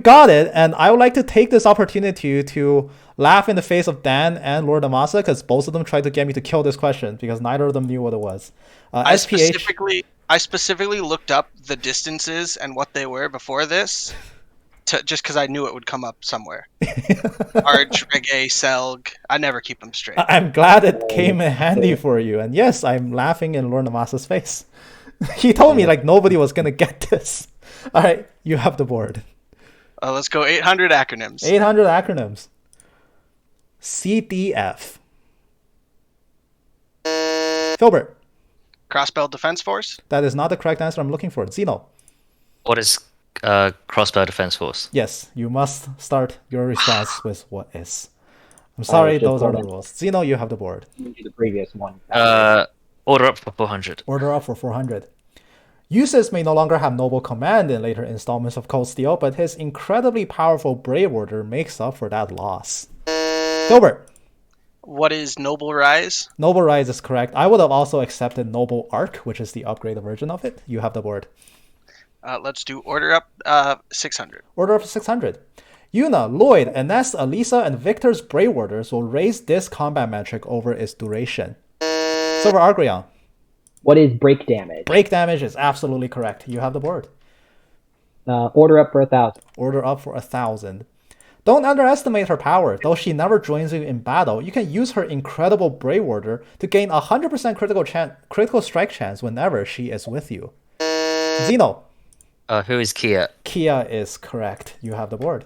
got it, and I would like to take this opportunity to laugh in the face of Dan and Lord Amasa because both of them tried to get me to kill this question because neither of them knew what it was. SPH. I specifically looked up the distances and what they were before this, just because I knew it would come up somewhere. Arch, Reggae, Selg. I never keep them straight. I'm glad it came in handy for you, and yes, I'm laughing in Lord Amasa's face. He told me like nobody was gonna get this. All right, you have the board. Let's go 800 acronyms. 800 acronyms. CDF. Filbert. Crossbell Defense Force? That is not the correct answer I'm looking for. Zeno. What is Crossbow Defense Force? Yes, you must start your response with what is. I'm sorry, those are the rules. Zeno, you have the board. The previous one. Order up for 400. Order up for 400. Eustace may no longer have noble command in later installments of Cold Steel, but his incredibly powerful Brave Order makes up for that loss. Filbert. What is Noble Rise? Noble Rise is correct. I would have also accepted Noble Arc, which is the upgraded version of it. You have the board. Let's do Order Up 600. Order up to 600. Yuna, Lloyd, Ines, Alisa, and Victor's Brave Orders will raise this combat metric over its duration. Silver Argreon. What is break damage? Break damage is absolutely correct. You have the board. Order up for 1,000. Order up for 1,000. Don't underestimate her power. Though she never joins you in battle, you can use her incredible Brave Order to gain 100% critical strike chance whenever she is with you. Zeno. Who is Kia? Kia is correct. You have the board.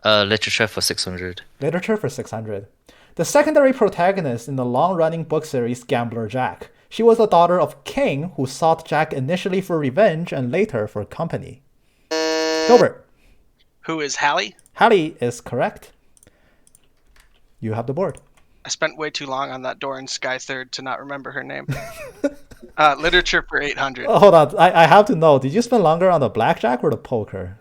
Literature for 600. Literature for 600. The secondary protagonist in the long-running book series Gambler Jack. She was the daughter of King, who sought Jack initially for revenge and later for company. Gilbert. Who is Hallie? Hallie is correct. You have the board. I spent way too long on that door in Sky Third to not remember her name. Literature for 800. Oh, hold on. I have to know. Did you spend longer on the blackjack or the poker?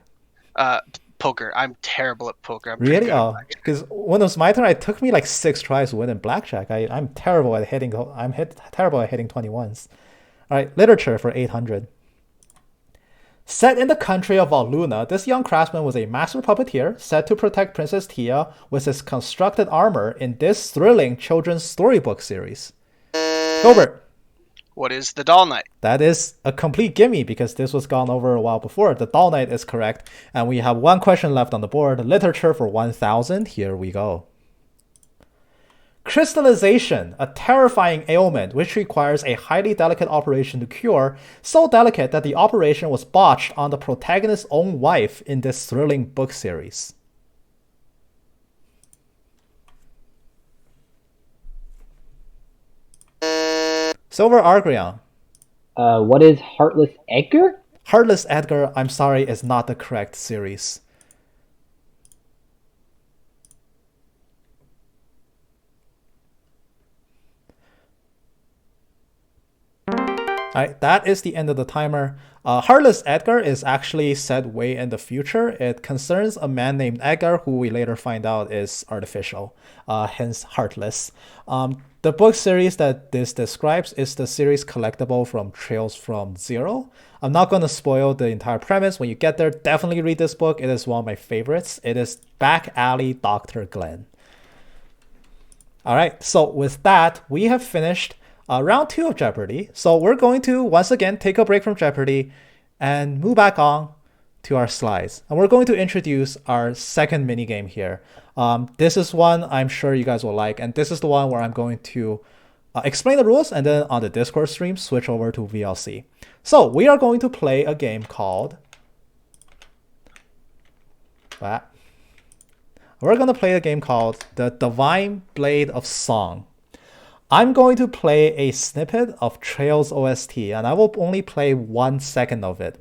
Poker. I'm terrible at poker. Really? Oh, because when it was my turn, it took me like 6 tries to win in blackjack. I'm terrible at hitting. Terrible at hitting 21s. All right, literature for 800. Set in the country of Valuna, this young craftsman was a master puppeteer set to protect Princess Tia with his constructed armor in this thrilling children's storybook series. Gilbert. What is the Doll Knight? That is a complete gimme because this was gone over a while before. The Doll Knight is correct. And we have one question left on the board. Literature for 1,000. Here we go. Crystallization, a terrifying ailment which requires a highly delicate operation to cure, so delicate that the operation was botched on the protagonist's own wife in this thrilling book series. Silver Argreon. What is Heartless Edgar? Heartless Edgar, I'm sorry, is not the correct series. Alright, that is the end of the timer. Heartless Edgar is actually set way in the future. It concerns a man named Edgar, who we later find out is artificial, hence Heartless. The book series that this describes is the series collectible from Trails from Zero. I'm not going to spoil the entire premise. When you get there, definitely read this book. It is one of my favorites. It is Back Alley Dr. Glenn. Alright, so with that, we have finished round 2 of Jeopardy. So we're going to once again take a break from Jeopardy and move back on to our slides. And we're going to introduce our second minigame here. This is one I'm sure you guys will like, and this is the one where I'm going to explain the rules and then on the Discord stream switch over to VLC. So we are going to play a game called... We're going to play a game called The Divine Blade of Song. I'm going to play a snippet of Trails OST, and I will only play 1 second of it.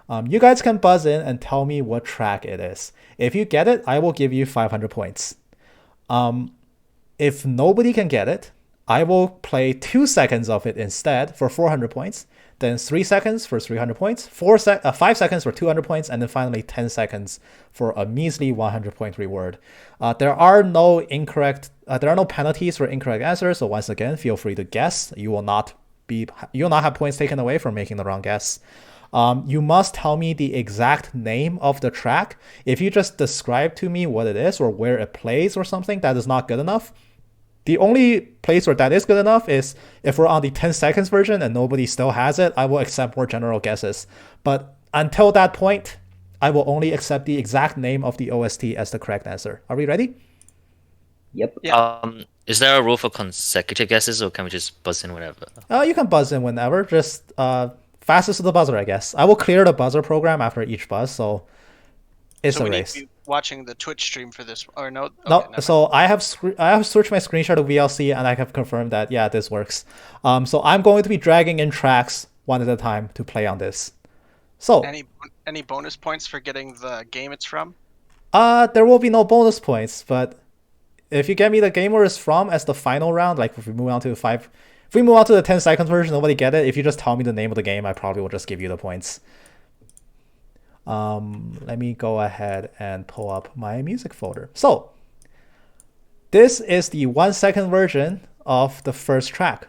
You guys can buzz in and tell me what track it is. If you get it, I will give you 500 points. If nobody can get it, I will play 2 seconds of it instead for 400 points, then 3 seconds for 300 points, 5 seconds for 200 points, and then finally 10 seconds for a measly 100 point reward. There are no penalties for incorrect answers, so once again, feel free to guess. You will not have points taken away for making the wrong guess. You must tell me the exact name of the track. If you just describe to me what it is or where it plays or something, that is not good enough. The only place where that is good enough is if we're on the 10 seconds version and nobody still has it, I will accept more general guesses. But until that point, I will only accept the exact name of the OST as the correct answer. Are we ready? Yep. Is there a rule for consecutive guesses, or can we just buzz in whenever? You can buzz in whenever. Just fastest to the buzzer, I guess. I will clear the buzzer program after each buzz, so it's So a we need race. to be watching the Twitch stream for this, or no? Okay, No, never so I have switched my screenshot to VLC and I have confirmed that yeah, this works. So I'm going to be dragging in tracks one at a time to play on this. So mind. Any bonus points for getting the game it's from? there will be no bonus points, but if you get me the game where it's from as the final round, like if we move on to the 10 seconds version, nobody get it. If you just tell me the name of the game, I probably will just give you the points. Let me go ahead and pull up my music folder. So this is the 1 second version of the first track.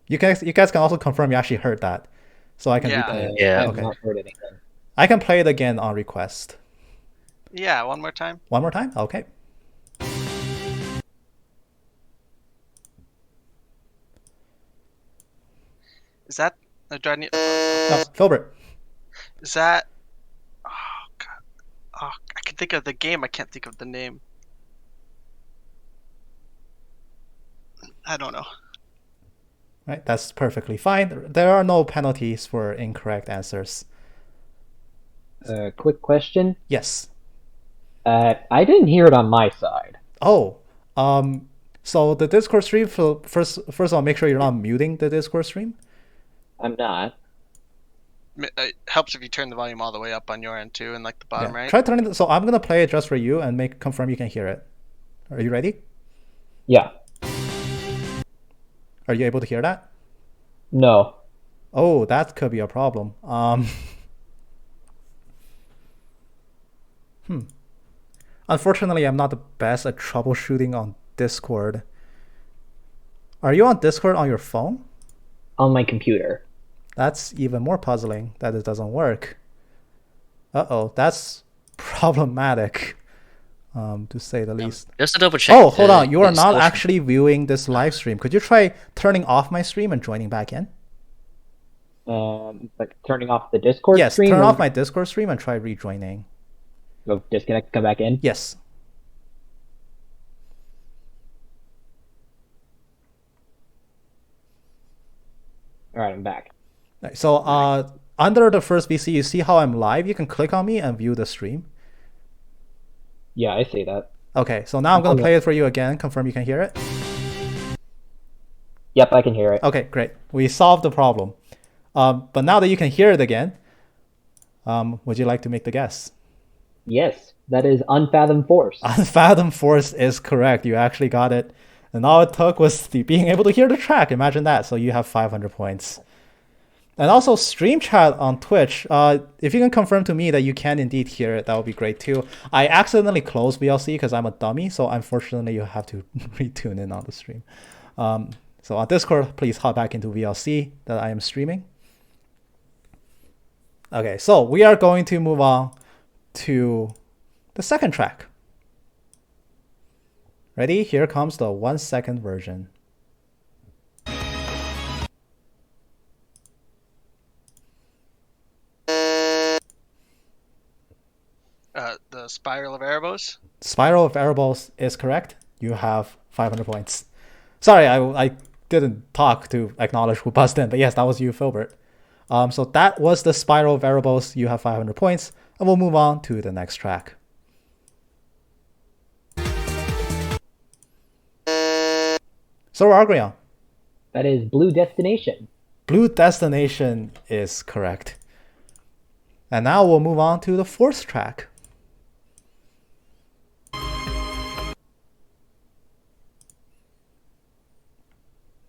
You guys can also confirm you actually heard that. So I can Yeah. Yeah. I have Okay. not heard anything. I can play it again on request. Yeah, one more time. One more time? Okay. Is that? Do I need? No, Filbert. Is that? Oh god. Oh, I can think of the game. I can't think of the name. I don't know. Right, that's perfectly fine. There are no penalties for incorrect answers. Quick question. Yes. I didn't hear it on my side. Oh, so the Discord stream. First of all, make sure you're not muting the Discord stream. I'm not. It helps if you turn the volume all the way up on your end too, and like the bottom right. Try turning. So I'm gonna play it just for you and confirm you can hear it. Are you ready? Yeah. Are you able to hear that? No. Oh, that could be a problem. Unfortunately, I'm not the best at troubleshooting on Discord. Are you on Discord on your phone? On my computer. That's even more puzzling that it doesn't work. Uh-oh, that's problematic, to say the least. Just to double check. Oh, hold on. You are the not distortion. actually viewing this live stream. Could you try turning off my stream and joining back in? Like turning off the Discord Yes, stream. turn or off my Discord stream and try rejoining. Go disconnect, come back in. Yes. All right, I'm back. Right, so under the first VC, you see how I'm live? You can click on me and view the stream. Yeah, I see that. Okay, so now I'm going to play it for you again. Confirm you can hear it. Yep, I can hear it. Okay, great. We solved the problem. But now that you can hear it again, would you like to make the guess? Yes, that is Unfathom Force. Unfathom Force is correct. You actually got it. And all it took was being able to hear the track. Imagine that. So you have 500 points. And also stream chat on Twitch. If you can confirm to me that you can indeed hear it, that would be great too. I accidentally closed VLC because I'm a dummy. So unfortunately, you have to retune in on the stream. So on Discord, please hop back into VLC that I am streaming. Okay, so we are going to move on to the second track. Ready? Here comes the 1 second version. The Spiral of Erebos. Spiral of Erebos is correct. You have 500 points. Sorry, I didn't talk to acknowledge who buzzed in, but yes, that was you, Filbert. So that was the Spiral of Erebos. You have 500 points, and we'll move on to the next track. Silver Argreon. That is Blue Destination. Blue Destination is correct. And now we'll move on to the fourth track.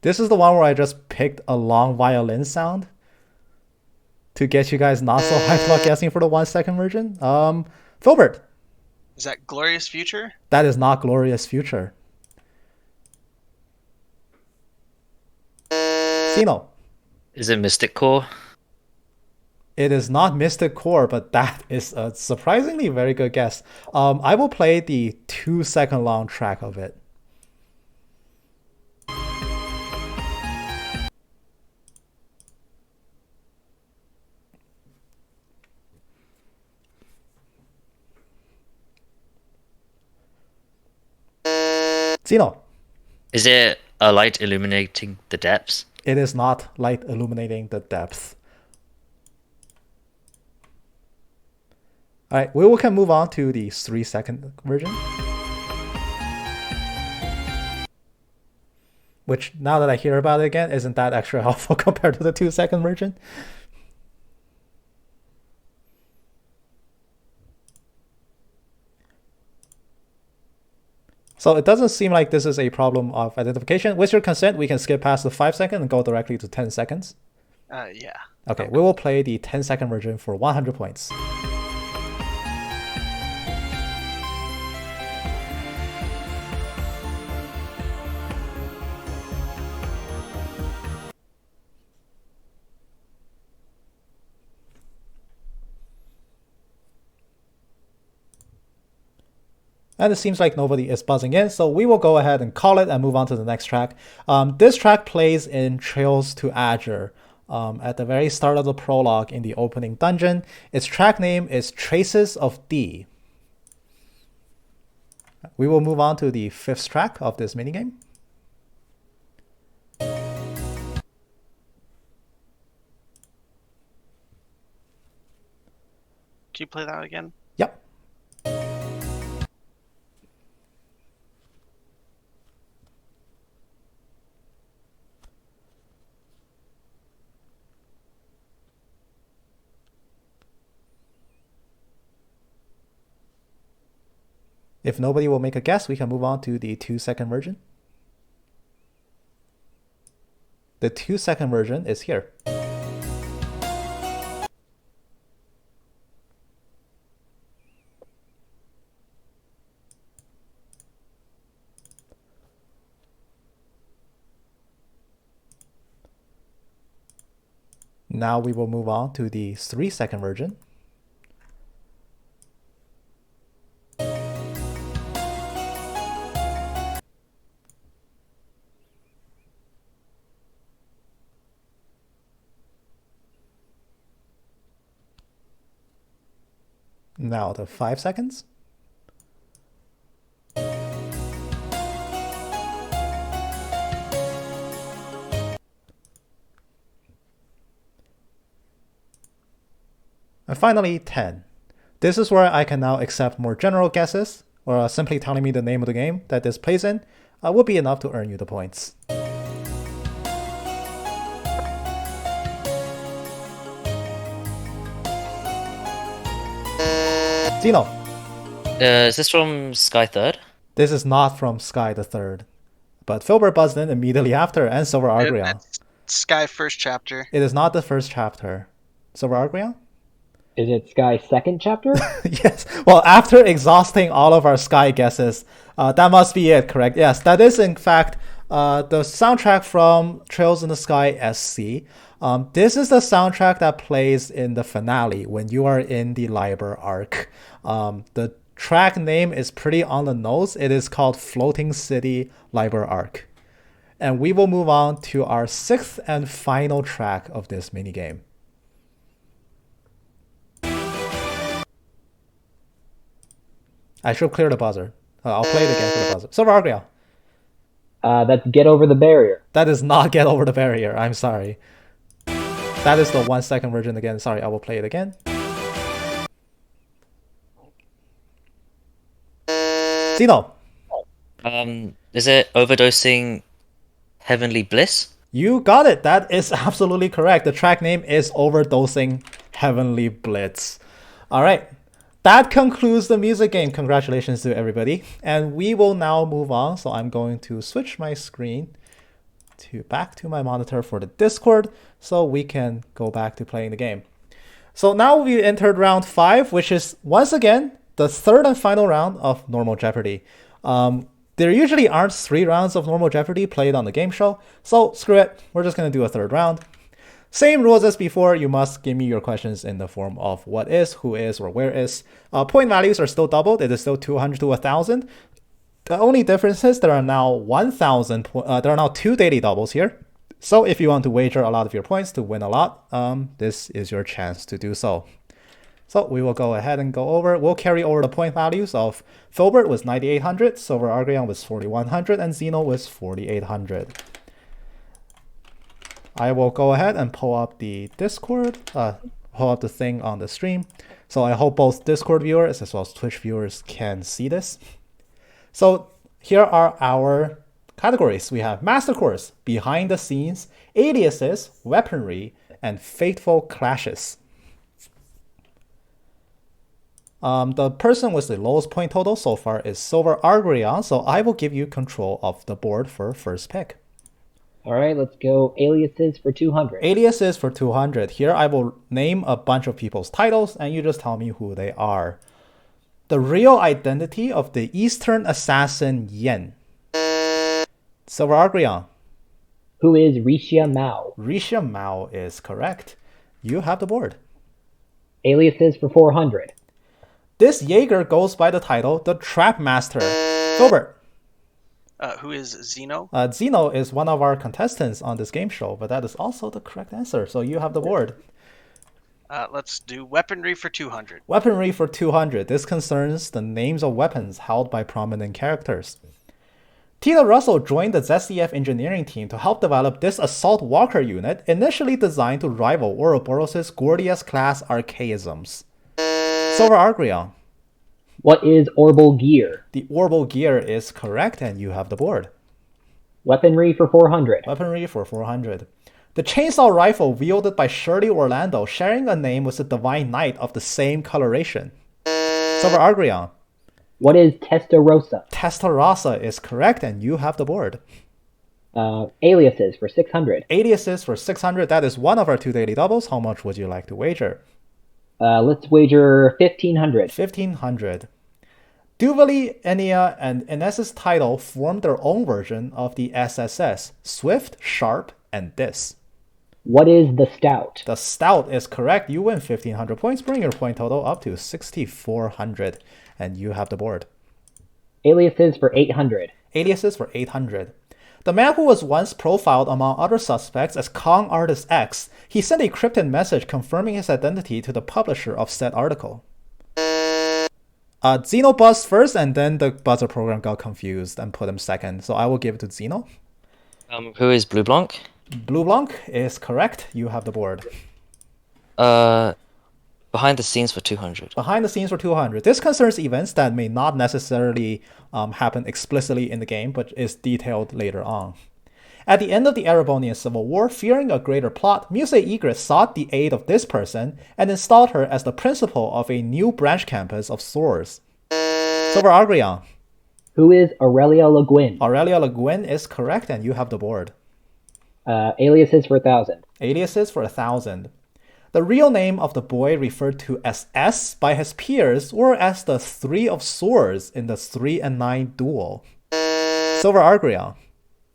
This is the one where I just picked a long violin sound to get you guys not so hyped about guessing for the 1 second version. Filbert. Is that Glorious Future? That is not Glorious Future. Zeno. Is it Mystic Core? It is not Mystic Core, but that is a surprisingly very good guess. I will play the 2 second long track of it. Zeno. Is it a light illuminating the depths? It is not light illuminating the depth. All right, we can move on to the 3 second version. Which, now that I hear about it again, isn't that extra helpful compared to the 2 second version? So it doesn't seem like this is a problem of identification. With your consent, we can skip past the 5 second and go directly to 10 seconds. Yeah. Okay, we will play the 10 second version for 100 points. And it seems like nobody is buzzing in, so we will go ahead and call it and move on to the next track. This track plays in Trails to Azure. At the very start of the prologue in the opening dungeon. Its track name is Traces of D. We will move on to the 5th track of this minigame. Can you play that again? Yep. If nobody will make a guess, we can move on to the 2 second version. The 2 second version is here. Now we will move on to the 3 second version. Now the 5 seconds. And finally, 10. This is where I can now accept more general guesses, or simply telling me the name of the game that this plays in will be enough to earn you the points. Zeno. Is this from Sky Third? This is not from Sky the Third. But Filbert buzzed in immediately after, and Silver Argreon. It's Sky first chapter. It is not the first chapter. Silver Argreon? Is it Sky second chapter? Yes. Well, after exhausting all of our Sky guesses, that must be it, correct? Yes, that is in fact the soundtrack from Trails in the Sky SC. This is the soundtrack that plays in the finale when you are in the Liber arc. The track name is pretty on the nose. It is called Floating City Liber arc. And we will move on to our 6th and final track of this minigame. I should clear the buzzer. I'll play it again for the buzzer. Silver Argreon. That's Get Over the Barrier. That is not Get Over the Barrier. I'm sorry. That is the 1 second version again. Sorry, I will play it again. Zeno. Is it Overdosing Heavenly Bliss? You got it. That is absolutely correct. The track name is Overdosing Heavenly Blitz. All right. That concludes the music game. Congratulations to everybody. And we will now move on. So I'm going to switch my screen back to my monitor for the Discord so we can go back to playing the game. So now we entered round 5, which is once again the third and final round of normal Jeopardy. There usually aren't 3 rounds of normal Jeopardy played on the game show, so screw it. We're just going to do a third round. Same rules as before. You must give me your questions in the form of what is, who is, or where is. Point values are still doubled. It is still 200 to 1,000. The only difference is there are now 1,000. There are now 2 daily doubles here. So if you want to wager a lot of your points to win a lot, this is your chance to do so. So we will go ahead and go over. We'll carry over the point values of Filbert was 9,800, Silver Argreon was 4,100, and Zeno was 4,800. I will go ahead and pull up the Discord, pull up the thing on the stream. So I hope both Discord viewers as well as Twitch viewers can see this. So here are our categories. We have Master Course, Behind the Scenes, Aliases, Weaponry, and Fateful Clashes. The person with the lowest point total so far is Silver Argreon, so I will give you control of the board for first pick. All right, let's go aliases for 200. Aliases for 200. Here I will name a bunch of people's titles, and you just tell me who they are. The real identity of the Eastern assassin Yen. Silver Argreon. Who is Rixia Mao? Rixia Mao is correct. You have the board. Aliases for 400. This Jaeger goes by the title The Trap Master. Filbert. Who is Zeno? Zeno is one of our contestants on this game show, but that is also the correct answer, so you have the board. Let's do weaponry for 200. Weaponry for 200. This concerns the names of weapons held by prominent characters. Tina Russell joined the ZCF engineering team to help develop this assault walker unit, initially designed to rival Ouroboros' Gordius-class archaisms. Silver Argreon. What is Orbal Gear? The Orbal Gear is correct, and you have the board. Weaponry for 400. Weaponry for 400. The chainsaw rifle wielded by Shirley Orlando, sharing a name with the Divine Knight of the same coloration. Silver Argreon. What is Testarossa? Testarossa is correct, and you have the board. Aliases for 600. Aliases for 600. That is one of our 2 daily doubles. How much would you like to wager? Let's wager 1,500. 1,500. Duvali, Enya, and Ines's title formed their own version of the SSS, Swift, Sharp, and Dis. What is the Stout? The Stout is correct. You win 1,500 points, bring your point total up to 6,400, and you have the board. Aliases for 800. Aliases for 800. The man who was once profiled among other suspects as Kong Artist X, he sent a cryptic message confirming his identity to the publisher of said article. Zeno buzzed first, and then the buzzer program got confused and put him second, so I will give it to Zeno. Who is Blue Blanc? Blue Blanc is correct. You have the board. Behind the scenes for 200. Behind the scenes for 200. This concerns events that may not necessarily happen explicitly in the game, but is detailed later on. At the end of the Erebonian Civil War, fearing a greater plot, Muse Egret sought the aid of this person and installed her as the principal of a new branch campus of Swords. Silver Argreon. Who is Aurelia Le Guin? Aurelia Le Guin is correct, and you have the board. Aliases for 1,000. Aliases for 1,000. The real name of the boy referred to as S by his peers or as the 3 of Swords in the 3 and 9 duel. Silver Argreon.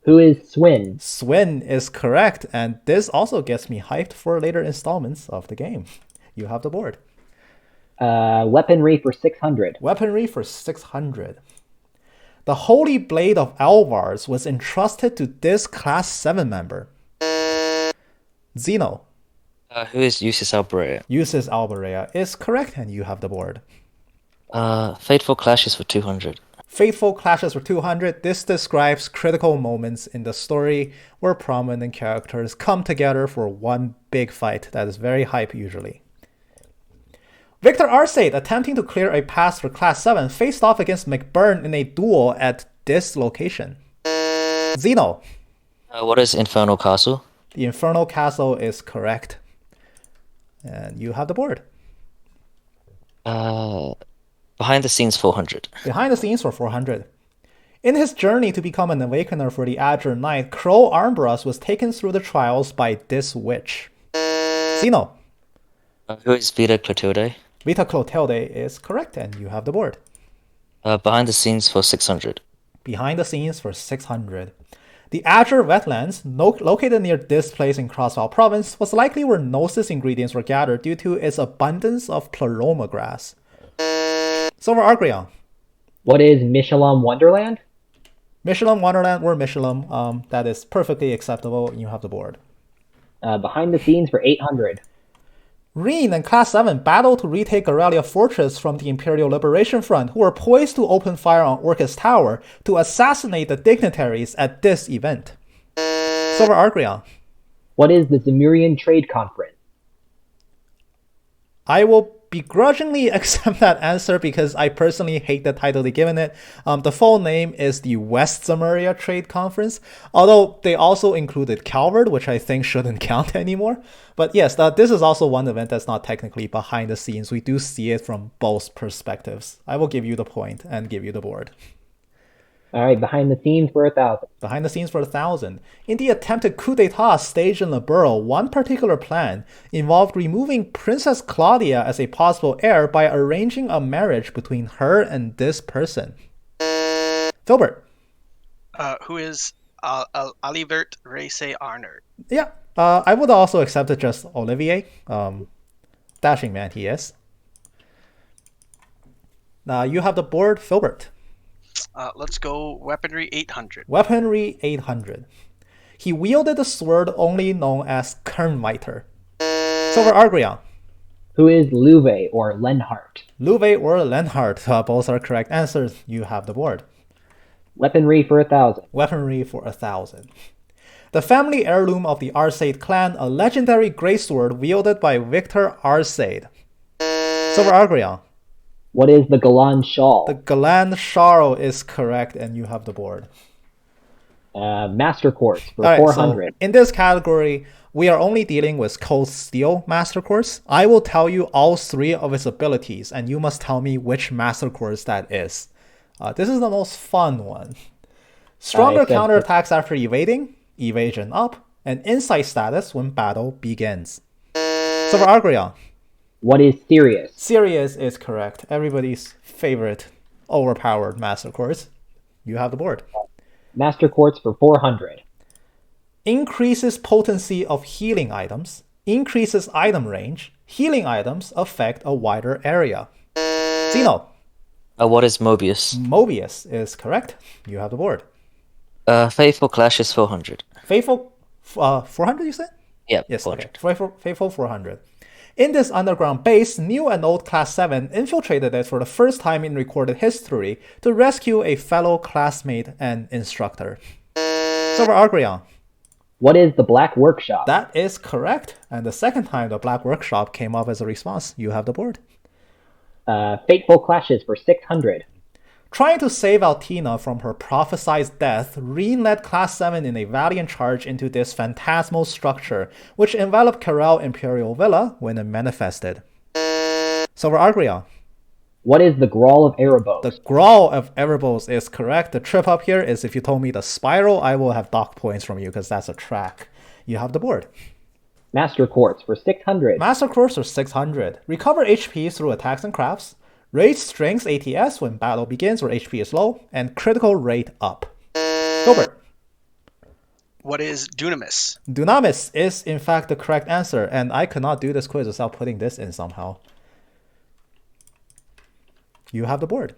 Who is Swin? Swin is correct, and this also gets me hyped for later installments of the game. You have the board. Weaponry for 600. Weaponry for 600. The Holy Blade of Alvars was entrusted to this Class 7 member. Zeno. Who is Usis Alberea? Usis Alberea is correct, and you have the board. Fateful Clashes for 200. Fateful Clashes for 200. This describes critical moments in the story where prominent characters come together for one big fight that is very hype usually. Victor Arcade, attempting to clear a pass for Class 7, faced off against McBurn in a duel at this location. Zeno. What is Infernal Castle? The Infernal Castle is correct. And you have the board. Behind the scenes 400. Behind the scenes for 400. In his journey to become an awakener for the Azure Knight, Crow Armbrust was taken through the trials by this witch. Zeno. Who is Vita Clotilde? Vita Clotilde is correct, and you have the board. Behind the scenes for 600. Behind the scenes for 600. The Azure Wetlands, located near this place in Crossvale Province, was likely where Gnosis ingredients were gathered due to its abundance of Pleroma grass. Silver Argreon. What is Michelin Wonderland? Michelin Wonderland or Michelin, that is perfectly acceptable, and you have the board. Behind the scenes for 800. Reen and Class 7 battled to retake Aurelia Fortress from the Imperial Liberation Front, who were poised to open fire on Orcus Tower to assassinate the dignitaries at this event. Silver Argreon. What is the Zemurian Trade Conference? I will begrudgingly accept that answer because I personally hate the title they given it. The full name is the West Zemuria Trade Conference, although they also included Calvard, which I think shouldn't count anymore. But yes, this is also one event that's not technically behind the scenes. We do see it from both perspectives. I will give you the point and give you the board. All right, behind the scenes for 1,000. Behind the scenes for 1,000. In the attempted coup d'etat staged in Liberl, one particular plan involved removing Princess Claudia as a possible heir by arranging a marriage between her and this person. Filbert. Who is Alivert Race Arner? Yeah, I would also accept it just Olivier. Dashing man he is. Now you have the board, Filbert. Let's go Weaponry 800. Weaponry 800. He wielded a sword only known as Kernmiter. Silver Argreon. Who is Louve or Lenhart? Louve or Lenhart. Both are correct answers. You have the board. Weaponry for 1,000. Weaponry for 1,000. The family heirloom of the Arsaid clan, a legendary greatsword wielded by Victor Arsaid. Silver Argreon. What is the Galan Shawl? The Galan Shawl is correct, and you have the board. Master Quartz for All right, 400. So in this category, we are only dealing with Cold Steel Master Quartz. I will tell you all three of its abilities, and you must tell me which Master Quartz that is. This is the most fun one. Stronger counterattacks after evading, evasion up, and insight status when battle begins. Silver Argreon. What is Sirius? Sirius is correct. Everybody's favorite overpowered Master Quartz. You have the board. Master Quartz for 400. Increases potency of healing items. Increases item range. Healing items affect a wider area. Zeno. What is Mobius? Mobius is correct. You have the board. Faithful Clash is 400. Faithful 400 you said? Yep, Yes, 400. okay. Faithful 400. In this underground base, new and old Class 7 infiltrated it for the first time in recorded history to rescue a fellow classmate and instructor. Silver Argreon. What is the Black Workshop? That is correct. And the second time the Black Workshop came up as a response, you have the board. Fateful Clashes for 600. Trying to save Altina from her prophesied death, Reen led Class 7 in a valiant charge into this phantasmal structure, which enveloped Karel Imperial Villa when it manifested. Silver Argreon. What is the Grawl of Erebos? The Grawl of Erebos is correct. The trip up here is if you told me the spiral, I will have dock points from you because that's a track. You have the board. Master Quartz for 600. Master Quartz for 600. Recover HP through attacks and crafts. Raise strength ATS when battle begins or HP is low, and critical rate up. Gilbert. What is Dunamis? Dunamis is in fact the correct answer, and I could not do this quiz without putting this in somehow. You have the board.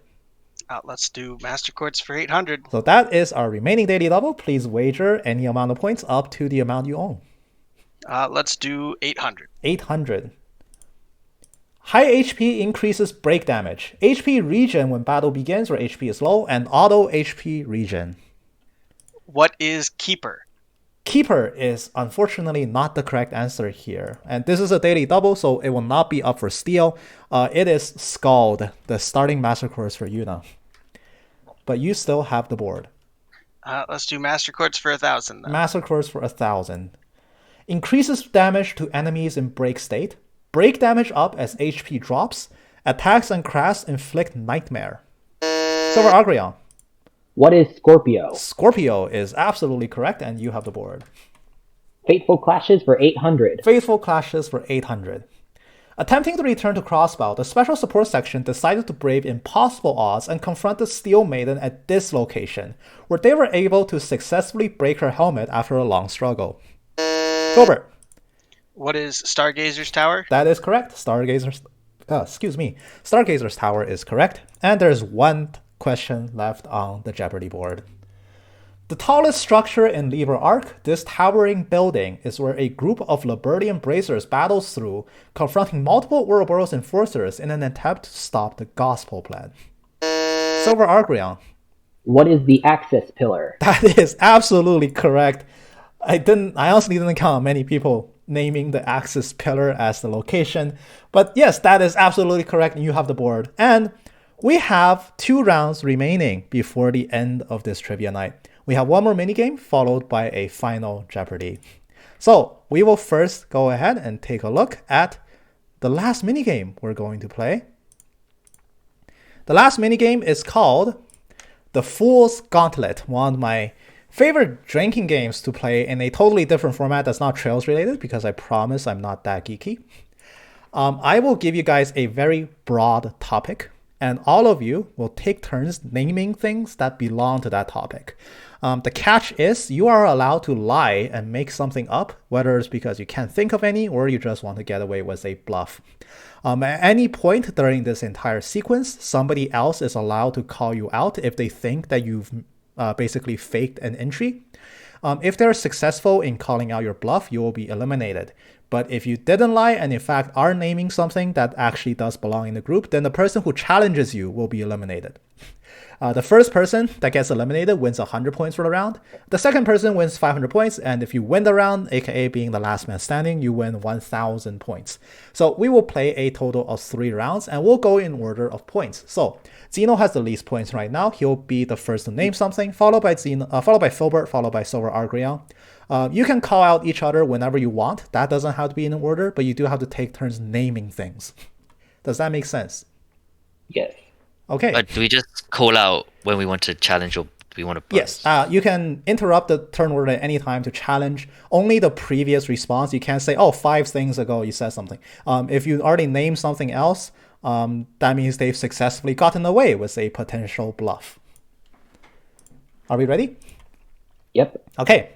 Let's do Master Quartz for 800. So that is our remaining daily level. Please wager any amount of points up to the amount you own. Let's do 800. 800. High HP increases break damage. HP regen when battle begins or HP is low, and auto HP regen. What is Keeper? Keeper is unfortunately not the correct answer here. And this is a daily double, so it will not be up for steal. It is Scald, the starting Master Course for Yuna. But you still have the board. Let's do Master Quartz for 1,000 then. Master Quartz for 1,000. Increases damage to enemies in break state. Break damage up as HP drops. Attacks and crafts inflict nightmare. Silver Agrion. What is Scorpio? Scorpio is absolutely correct, and you have the board. Fateful Clashes for 800. Faithful Clashes for 800. Attempting to return to Crossbow, the special support section decided to brave impossible odds and confront the Steel Maiden at this location, where they were able to successfully break her helmet after a long struggle. Filbert. What is Stargazer's Tower? That is correct. Stargazer's Tower is correct. And there's one question left on the Jeopardy board. The tallest structure in Liber Arc, this towering building is where a group of Libertian bracers battles through, confronting multiple Ouroboros enforcers in an attempt to stop the Gospel Plan. Silver Argrion. What is the Axis Pillar? That is absolutely correct. I honestly didn't count many people naming the Axis Pillar as the location. But yes, that is absolutely correct, and you have the board. And we have 2 rounds remaining before the end of this trivia night. We have one more minigame followed by a final Jeopardy. So we will first go ahead and take a look at the last minigame we're going to play. The last minigame is called the Fool's Gauntlet, one of my favorite drinking games to play in a totally different format that's not Trails related, because I promise I'm not that geeky. I will give you guys a very broad topic, and all of you will take turns naming things that belong to that topic. The catch is you are allowed to lie and make something up, whether it's because you can't think of any or you just want to get away with a bluff. At any point during this entire sequence, somebody else is allowed to call you out if they think that you've basically faked an entry. If they're successful in calling out your bluff, you will be eliminated. But if you didn't lie and in fact are naming something that actually does belong in the group, then the person who challenges you will be eliminated. The first person that gets eliminated wins 100 points for the round. The second person wins 500 points. And if you win the round, aka being the last man standing, you win 1,000 points. So we will play a total of 3 rounds and we'll go in order of points. So Zeno has the least points right now. He'll be the first to name something, followed by Filbert, followed by Silver Argrion. You can call out each other whenever you want. That doesn't have to be in order, but you do have to take turns naming things. Does that make sense? Yes. Okay. But do we just call out when we want to challenge or do we want to buzz? Yes. You can interrupt the turn order at any time to challenge only the previous response. You can't say, 5 things ago you said something. If you already named something else, that means they've successfully gotten away with a potential bluff. Are we ready? Yep. Okay.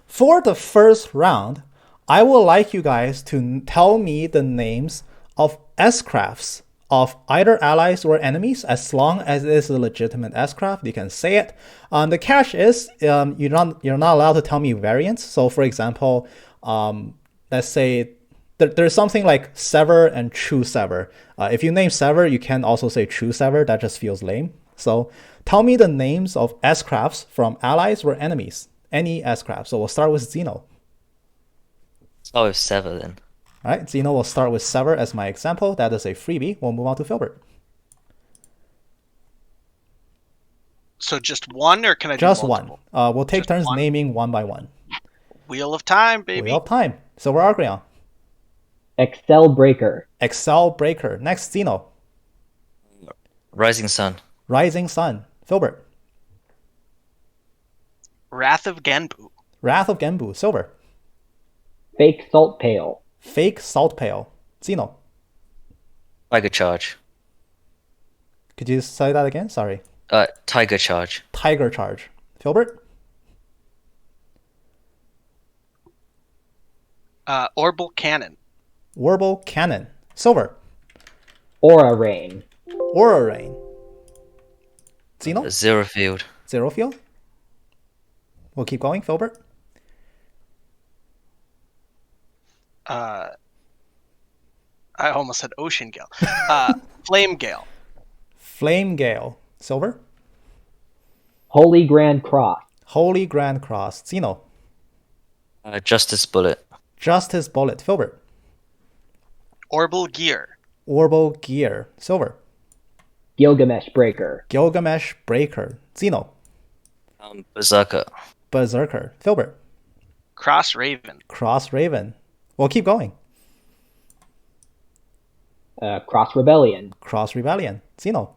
For the first round, I would like you guys to tell me the names of S-crafts of either allies or enemies. As long as it is a legitimate S-craft, you can say it. The catch is you're not allowed to tell me variants. So for example, let's say there's something like Sever and True Sever. If you name Sever, you can also say True Sever. That just feels lame. So tell me the names of S-crafts from allies or enemies. Any S-craft. So we'll start with Zeno. Oh, with Sever then. All right, Zeno will start with Sever as my example. That is a freebie. We'll move on to Filbert. So just one, or can I do Just multiple? one. We'll take Just turns one? naming one by one. Wheel of Time, baby. Wheel of Time. Silver Argrion. Excel Breaker. Excel Breaker. Next, Zeno. Rising Sun. Rising Sun. Filbert. Wrath of Genbu. Wrath of Genbu. Silver. Fake Salt Pail. Fake Salt Pail. Zeno. Tiger Charge. Could you say that again? Sorry. Tiger Charge. Tiger Charge. Filbert. Orbital Cannon. Warble Cannon. Silver. Aura Rain. Aura Rain. Zeno. Zero Field. Zero Field. We'll keep going. Filbert. I almost said Ocean Gale. Flame Gale. Flame Gale. Silver. Holy Grand Cross. Holy Grand Cross. Zeno. Justice Bullet. Justice Bullet. Filbert. Orbital Gear. Orbital Gear. Silver. Gilgamesh Breaker. Gilgamesh Breaker. Zeno. Berserker. Berserker. Filbert. Cross Raven. Cross Raven. Well, keep going. Cross Rebellion. Cross Rebellion. Xeno.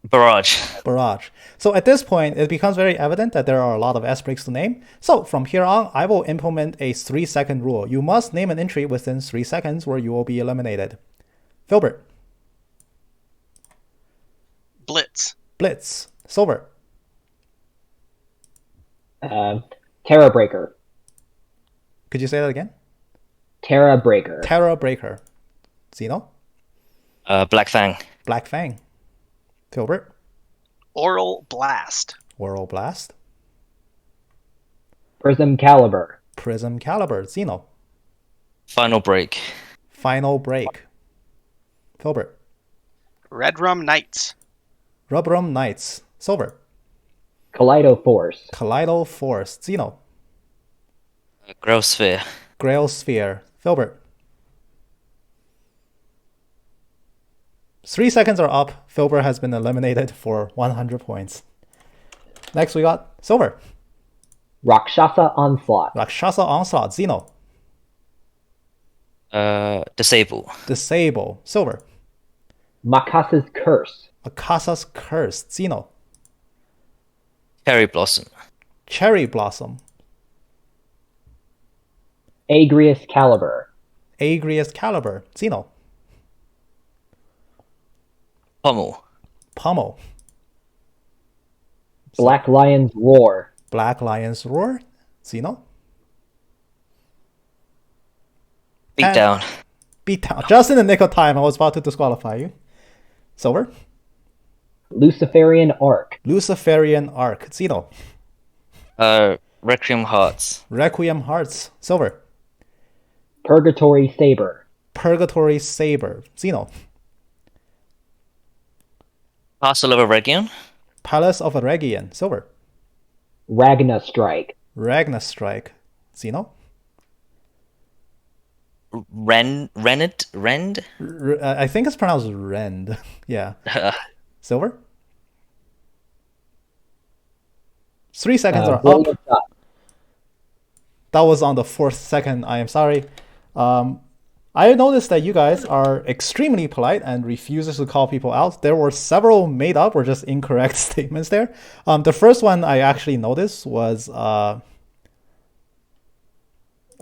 Barrage. Barrage. So at this point, it becomes very evident that there are a lot of S-breaks to name. So from here on, I will implement a 3-second rule. You must name an entry within 3 seconds or you will be eliminated. Filbert. Blitz. Blitz. Silver. Terra Breaker. Could you say that again? Terra Breaker. Terra Breaker. Xeno. Black Fang. Black Fang. Filbert. Oral Blast. Oral Blast. Prism Caliber. Prism Caliber. Xeno. Final Break. Final Break. Filbert. Red Rum Knights. Rubrum Knights. Silver. Kaleido Force. Kaleido Force. Xeno. Grail Sphere. Grail Sphere. Filbert. 3 seconds are up. Filbert has been eliminated for 100 points. Next we got Silver. Rakshasa Onslaught. Rakshasa Onslaught. Xeno. Disable. Disable. Silver. Makasa's Curse. Akasa's Curse. Xeno. Cherry Blossom. Cherry Blossom. Agrius Caliber. Agrius Caliber. Xeno. Pommel. Pommel. Black Lion's Roar. Black Lion's Roar. Xeno. Beatdown. Beatdown. Just in the nick of time, I was about to disqualify you. Silver. Luciferian Arc. Luciferian Arc. Xeno. Requiem Hearts. Requiem Hearts. Silver. Purgatory Saber. Purgatory Saber. Xeno. Castle of Eregion. Palace of Eregion. Silver. Ragna Strike. Ragna Strike. Xeno. Rend. I think it's pronounced Rend. Yeah. Silver. 3 seconds are Blade up. of Dust. That was on the 4th second. I am sorry. I noticed that you guys are extremely polite and refuses to call people out. There were several made up or just incorrect statements there. The first one I actually noticed was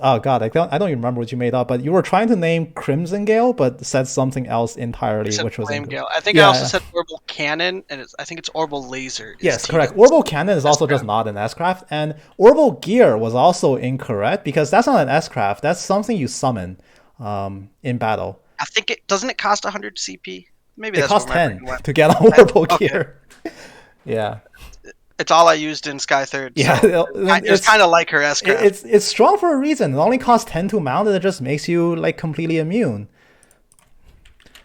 oh god, I don't even remember what you made up, but you were trying to name Crimson Gale, but said something else entirely, which was Flame incorrect. Gale. I think I also said Orbital Cannon, and I think it's Orbital Laser. Yes, correct. Orbital Cannon is also just not an S-craft, and Orbital Gear was also incorrect because that's not an S-craft. That's something you summon in battle. I think it doesn't it cost 100 CP. Maybe It that's costs what my 10 brain went. to get on Orbital Okay. Gear. Yeah. It's all I used in Sky Third. Yeah, So it's kind of like her S-craft. It's strong for a reason. It only costs 10 to mount, and it just makes you like completely immune.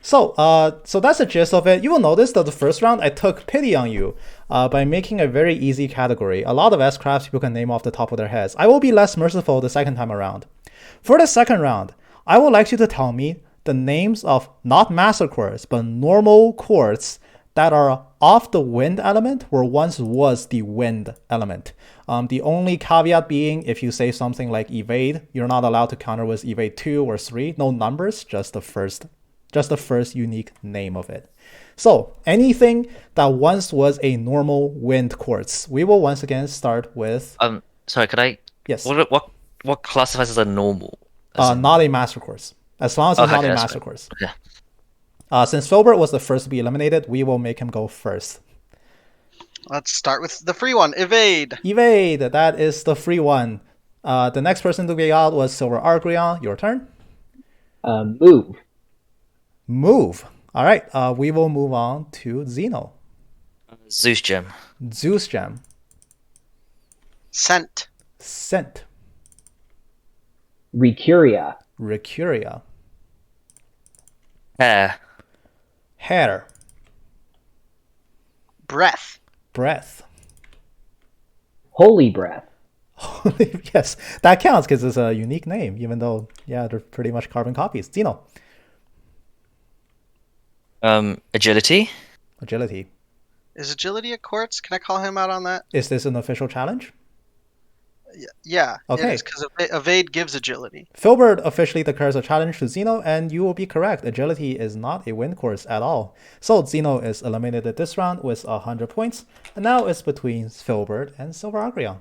So that's the gist of it. You will notice that the first round I took pity on you by making a very easy category. A lot of S-crafts people can name off the top of their heads. I will be less merciful the second time around. For the second round, I would like you to tell me the names of not master quartz, but normal quartz that are of the wind element or once was the wind element. The only caveat being if you say something like evade, you're not allowed to counter with evade 2 or 3. No numbers, just the first unique name of it. So anything that once was a normal wind quartz. We will once again start with Sorry, could I? yes. What classifies as a normal? Not a master course. As long as it's not a that's master fine. course. Okay. Since Filbert was the first to be eliminated, we will make him go first. Let's start with the free one, Evade. Evade, that is the free one. The next person to be out was Silver Argreon. Your turn. Move. Move. All right, we will move on to Xeno. Zeus Gem. Zeus Gem. Scent. Scent. Recuria. Recuria. Hair. Hair. Breath. Breath. Holy Breath. Yes, that counts because it's a unique name, even though, yeah, they're pretty much carbon copies. Zeno, Agility. agility. Is agility a quartz? Can I call him out on that? Is this an official challenge? Yeah, it Okay. is because evade gives agility. Filbert officially declares a challenge to Zeno, and you will be correct. Agility is not a win course at all. So Zeno is eliminated this round with 100 points, and now it's between Filbert and Silver Agrion.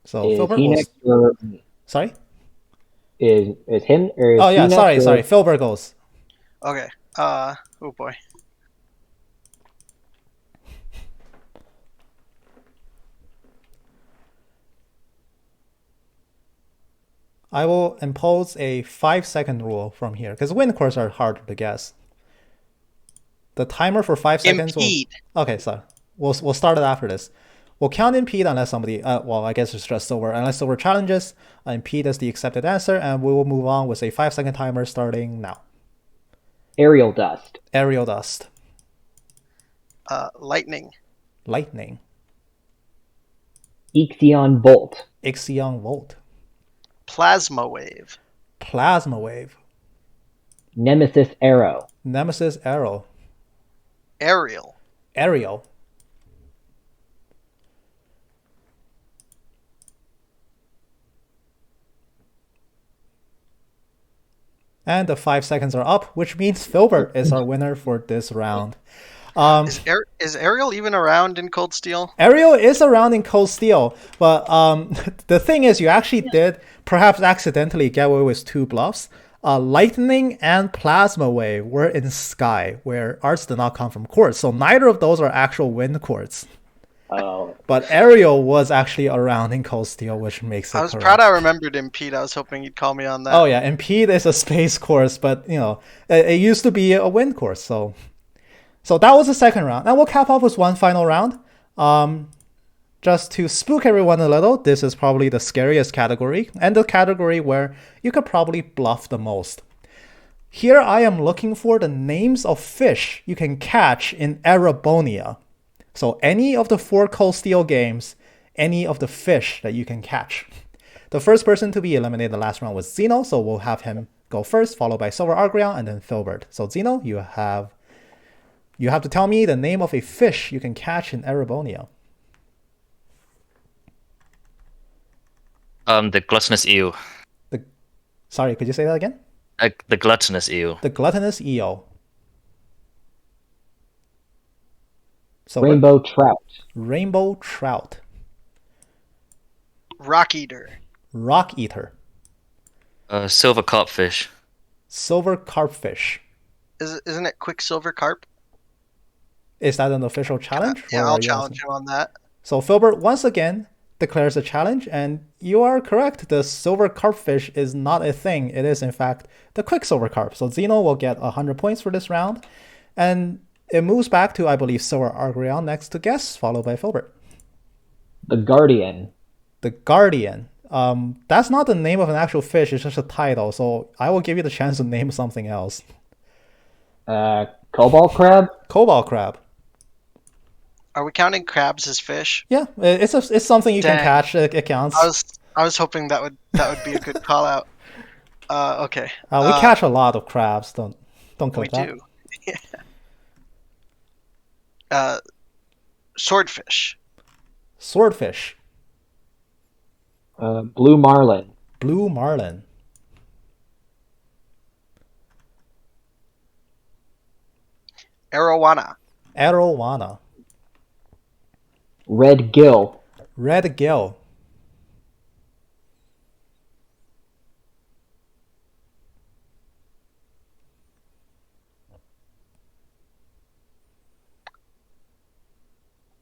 So Is Filbert he will... next or Sorry? is him or is Oh he yeah, next sorry, or- sorry. Filbert goes. Okay. Oh boy. I will impose a 5-second rule from here, because win courses are harder to guess. The timer for 5 seconds Impede. will... Okay, so we'll start it after this. We'll count impede unless somebody... well, I guess it's just Silver. Unless Silver challenges, impede is the accepted answer, and we will move on with a 5-second timer starting now. Aerial Dust. Aerial dust. Lightning. Lightning. Ixion Bolt. Ixion volt. Plasma wave. Plasma wave. Nemesis Arrow. Nemesis arrow. Aerial. Aerial. And the 5 seconds are up, which means Filbert is our winner for this round. Is Aerial even around in Cold Steel? Ariel is around in Cold Steel, but the thing is, you actually did perhaps accidentally get away with 2 bluffs. Lightning and Plasma Wave were in Sky, where arts did not come from Quartz, so neither of those are actual wind quartz. Oh, But Ariel was actually around in Cold Steel, which makes it I was correct. proud I remembered Impede. I was hoping you'd call me on that. Oh yeah, Impede is a space course, but you know, it used to be a wind course, so that was the second round. Now we'll cap off with one final round. Just to spook everyone a little, this is probably the scariest category, and the category where you could probably bluff the most. Here I am looking for the names of fish you can catch in Erebonia. So any of the 4 Cold Steel games, any of the fish that you can catch. The first person to be eliminated the last round was Zeno, so we'll have him go first, followed by Silver Argreon, and then Filbert. So Zeno, you have to tell me the name of a fish you can catch in Erebonia. The gluttonous eel. Sorry, could you say that again? The gluttonous eel. The gluttonous eel. So Rainbow Trout. Rainbow trout. Rock Eater. Rock eater. Silver carpfish. Silver carpfish. Isn't it Quicksilver Carp? Is that an official challenge? Yeah, or I'll are you challenge him on that. So Filbert once again declares a challenge, and you are correct. The silver carpfish is not a thing. It is in fact the quicksilver carp. So Zeno will get 100 points for this round, and it moves back to, I believe, Silver Argreon next to guess, followed by Filbert. The Guardian. The Guardian. That's not the name of an actual fish. It's just a title. So I will give you the chance to name something else. Cobalt Crab. Cobalt crab. Are we counting crabs as fish? Yeah, it's something you can Dang. catch. It counts. I was hoping that would be a good call out. Okay. We catch a lot of crabs. Don't We click that. do. Swordfish. Swordfish. Blue Marlin. Blue marlin. Arowana. Arowana. Red Gill. Red gill.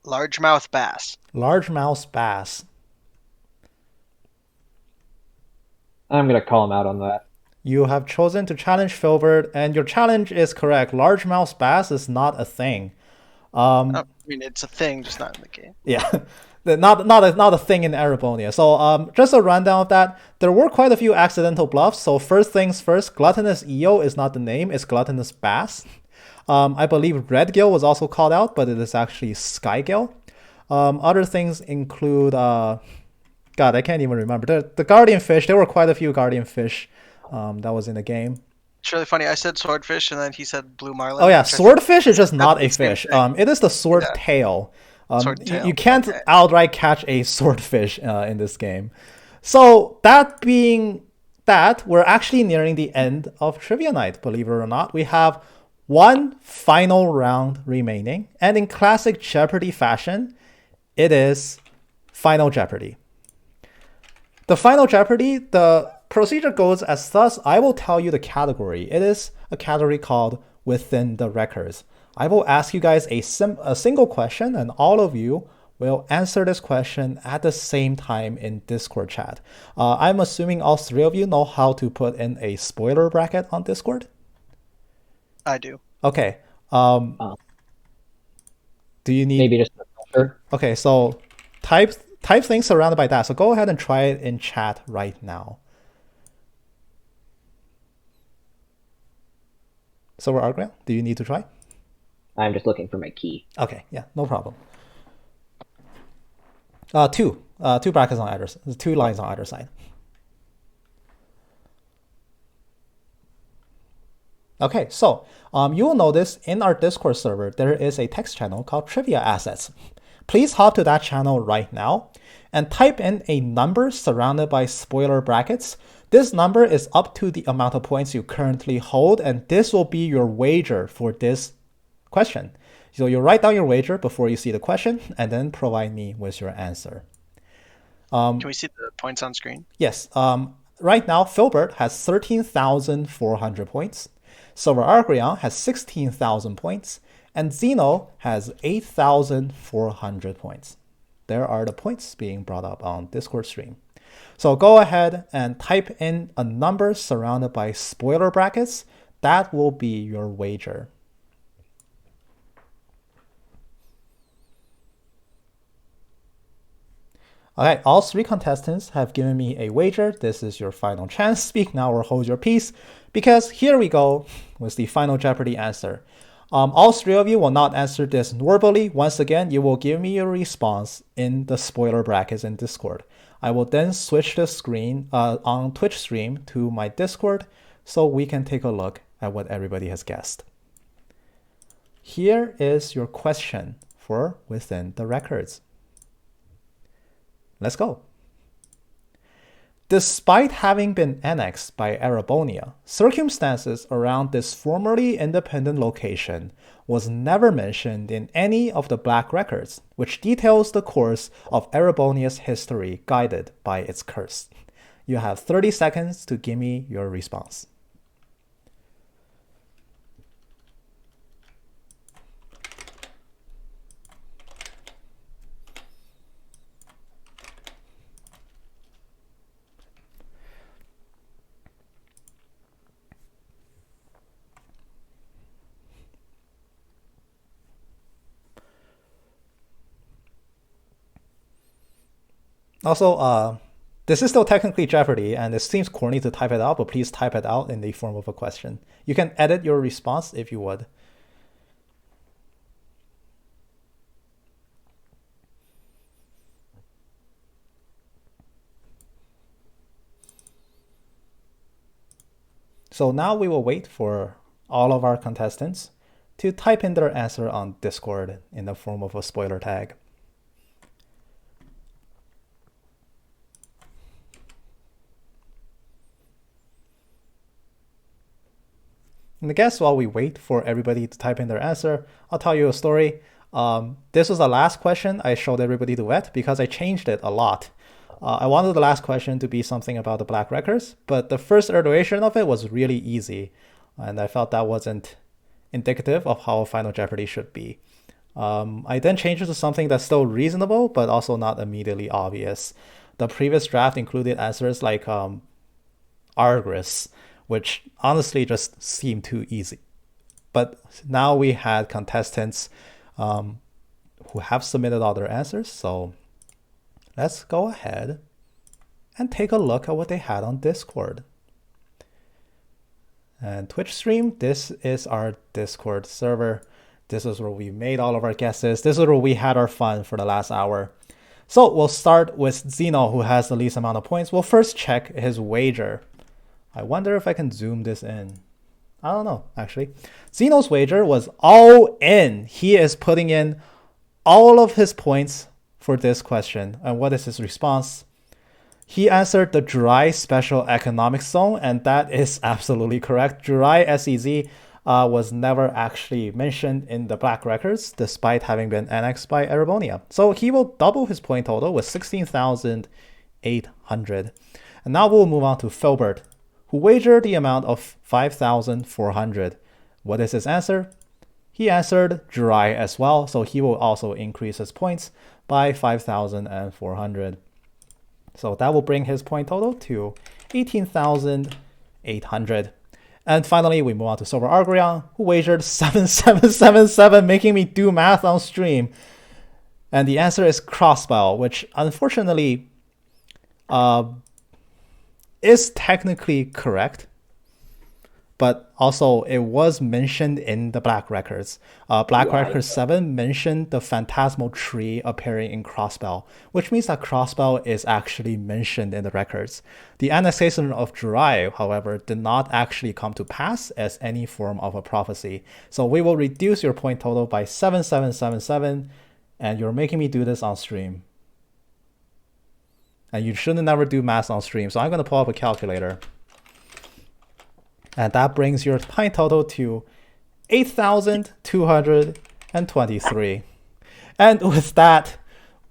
Largemouth bass. Largemouth bass. I'm gonna call him out on that. You have chosen to challenge Filbert, and your challenge is correct. Largemouth bass is not a thing. I mean, it's a thing, just not in the game. Yeah, not a thing in Erebonia. So just a rundown of that. There were quite a few accidental bluffs. So first things first, gluttonous eel is not the name; it's gluttonous bass. I believe Red Gill was also called out, but it is actually Sky Gill. Other things include, God, I can't even remember. The Guardian Fish, there were quite a few Guardian Fish that was in the game. It's really funny. I said swordfish, and then he said blue marlin. Oh yeah, which I think swordfish is just not a the same fish. thing. It is the sword Yeah. tail. Swordtail, You can't okay. outright catch a swordfish in this game. So that being that, we're actually nearing the end of Trivia Night. Believe it or not, we have one final round remaining, and in classic Jeopardy fashion, it is Final Jeopardy. The Final Jeopardy, the procedure goes as thus. I will tell you the category. It is a category called Within the Records. I will ask you guys a single question, and all of you will answer this question at the same time in Discord chat. I'm assuming all three of you know how to put in a spoiler bracket on Discord? I do. Okay. Do you need... Maybe just a filter. Okay, so type things surrounded by that. So go ahead and try it in chat right now. So Argyle, do you need to try? I'm just looking for my key. Okay, yeah, no problem. Two brackets on either, 2 lines on either side. Okay, so you will notice in our Discord server, there is a text channel called Trivia Assets. Please hop to that channel right now and type in a number surrounded by spoiler brackets. This number is up to the amount of points you currently hold, and this will be your wager for this question. So you write down your wager before you see the question, and then provide me with your answer. Can we see the points on screen? Yes. Right now, Filbert has 13,400 points. Silver Argreon has 16,000 points, and Zeno has 8,400 points. There are the points being brought up on Discord stream. So go ahead and type in a number surrounded by spoiler brackets. That will be your wager. Alright, all 3 contestants have given me a wager. This is your final chance. Speak now or hold your peace, because here we go with the Final Jeopardy answer. All 3 of you will not answer this verbally. Once again, you will give me your response in the spoiler brackets in Discord. I will then switch the screen on Twitch stream to my Discord so we can take a look at what everybody has guessed. Here is your question for Within the Records. Let's go. Despite having been annexed by Arabonia, circumstances around this formerly independent location was never mentioned in any of the Black Records, which details the course of Arabonia's history guided by its curse. You have 30 seconds to give me your response. Also, this is still technically Jeopardy, and it seems corny to type it out, but please type it out in the form of a question. You can edit your response if you would. So now we will wait for all of our contestants to type in their answer on Discord in the form of a spoiler tag. And I guess while we wait for everybody to type in their answer, I'll tell you a story. This was the last question I showed everybody to vet because I changed it a lot. I wanted the last question to be something about the Black Records, but the first iteration of it was really easy, and I felt that wasn't indicative of how Final Jeopardy should be. I then changed it to something that's still reasonable, but also not immediately obvious. The previous draft included answers like Argris, which honestly just seemed too easy. But now we had contestants who have submitted all their answers, so let's go ahead and take a look at what they had on Discord. And Twitch stream, this is our Discord server. This is where we made all of our guesses. This is where we had our fun for the last hour. So we'll start with Zeno, who has the least amount of points. We'll first check his wager. I wonder if I can zoom this in. I don't know, actually. Zeno's wager was all in. He is putting in all of his points for this question. And what is his response? He answered the Jurai Special Economic Zone, and that is absolutely correct. Jurai SEZ was never actually mentioned in the Black Records, despite having been annexed by Erebonia. So he will double his point total with 16,800. And now we'll move on to Filbert, who wagered the amount of 5,400. What is his answer? He answered Jurai as well, so he will also increase his points by 5,400. So that will bring his point total to 18,800. And finally, we move on to Silver Argreon, who wagered 7,777, making me do math on stream. And the answer is Crossbell, which unfortunately is technically correct, but also it was mentioned in the Black Records. Black Records 7 mentioned the phantasmal tree appearing in Crossbell, which means that Crossbell is actually mentioned in the records. The annexation of Jurai, however, did not actually come to pass as any form of a prophecy. So we will reduce your point total by 7,777, and you're making me do this on stream. And you shouldn't never do math on stream, so I'm going to pull up a calculator. And that brings your point total to 8,223. And with that,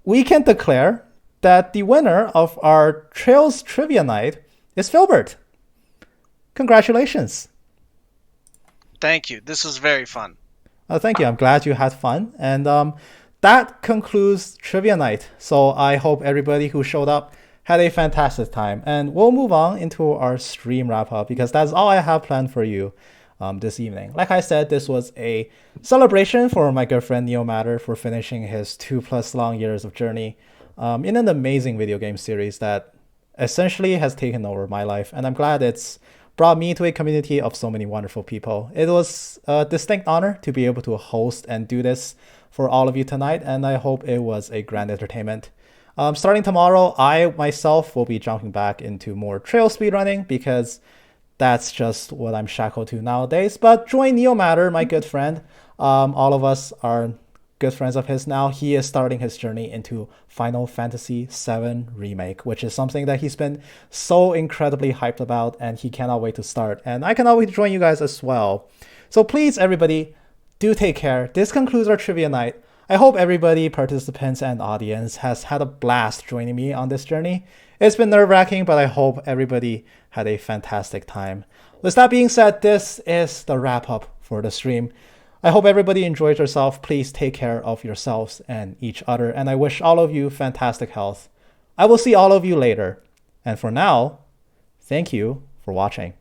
we can declare that the winner of our Trails Trivia Night is Filbert. Congratulations. Thank you. This was very fun. Thank you. I'm glad you had fun. And that concludes Trivia Night. So I hope everybody who showed up had a fantastic time. And we'll move on into our stream wrap up because that's all I have planned for you this evening. Like I said, this was a celebration for my good friend Neo Matter for finishing his 2+ long years of journey in an amazing video game series that essentially has taken over my life. And I'm glad it's brought me to a community of so many wonderful people. It was a distinct honor to be able to host and do this for all of you tonight, and I hope it was a grand entertainment. Starting tomorrow, I myself will be jumping back into more trail speedrunning because that's just what I'm shackled to nowadays. But join Neo Matter, my good friend. All of us are good friends of his now. He is starting his journey into Final Fantasy VII Remake, which is something that he's been so incredibly hyped about, and he cannot wait to start. And I cannot wait to join you guys as well. So please, everybody, do take care. This concludes our trivia night. I hope everybody, participants and audience, has had a blast joining me on this journey. It's been nerve-wracking, but I hope everybody had a fantastic time. With that being said, this is the wrap-up for the stream. I hope everybody enjoyed yourself. Please take care of yourselves and each other, and I wish all of you fantastic health. I will see all of you later. And for now, thank you for watching.